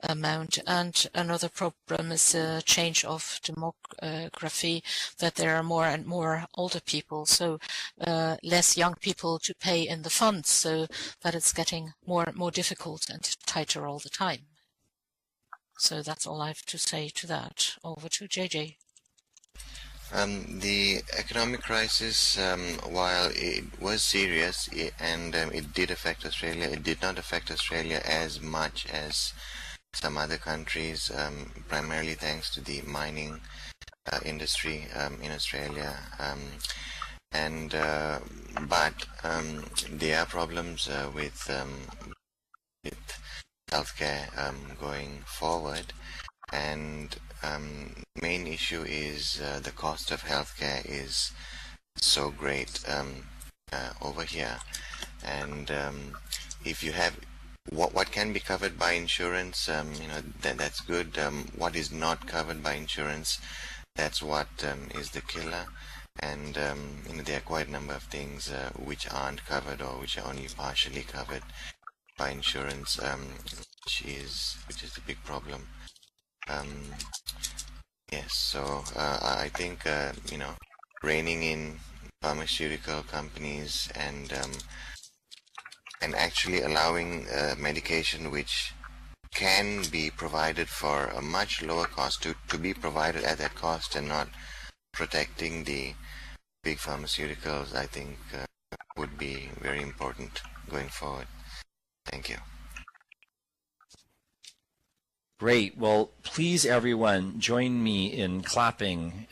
C: amount. And another problem is a change of demography, that there are more and more older people, so less young people to pay in the funds, so that it's getting more and more difficult and tighter all the time. So that's all I have to say to that. Over to JJ.
D: The economic crisis, while it was serious and it did affect Australia, it did not affect Australia as much as some other countries, primarily thanks to the mining industry in Australia. But there are problems with healthcare going forward, and main issue is the cost of healthcare is so great over here, and if you have what can be covered by insurance, that's good. What is not covered by insurance, that's what is the killer. And there are quite a number of things which aren't covered or which are only partially covered by insurance, which is the big problem. Yes, so I think reining in pharmaceutical companies and actually allowing medication which can be provided for a much lower cost to be provided at that cost, and not protecting the big pharmaceuticals, I think would be very important going forward. Thank you.
A: Great. Well, please, everyone, join me in clapping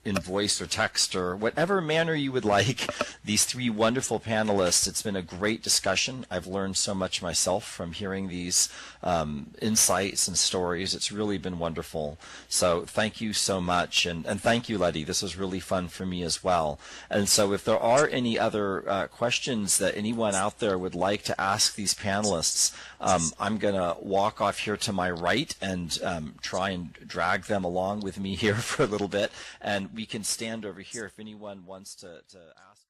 A: in voice or text or whatever manner you would like these three wonderful panelists. It's been a great discussion. I've learned so much myself from hearing these insights and stories. It's really been wonderful. So thank you so much. And thank you, Letty. This was really fun for me as well. And so if there are any other questions that anyone out there would like to ask these panelists, I'm going to walk off here to my right and try and drag them along with me here for a little bit. And we can stand over here if anyone wants to ask.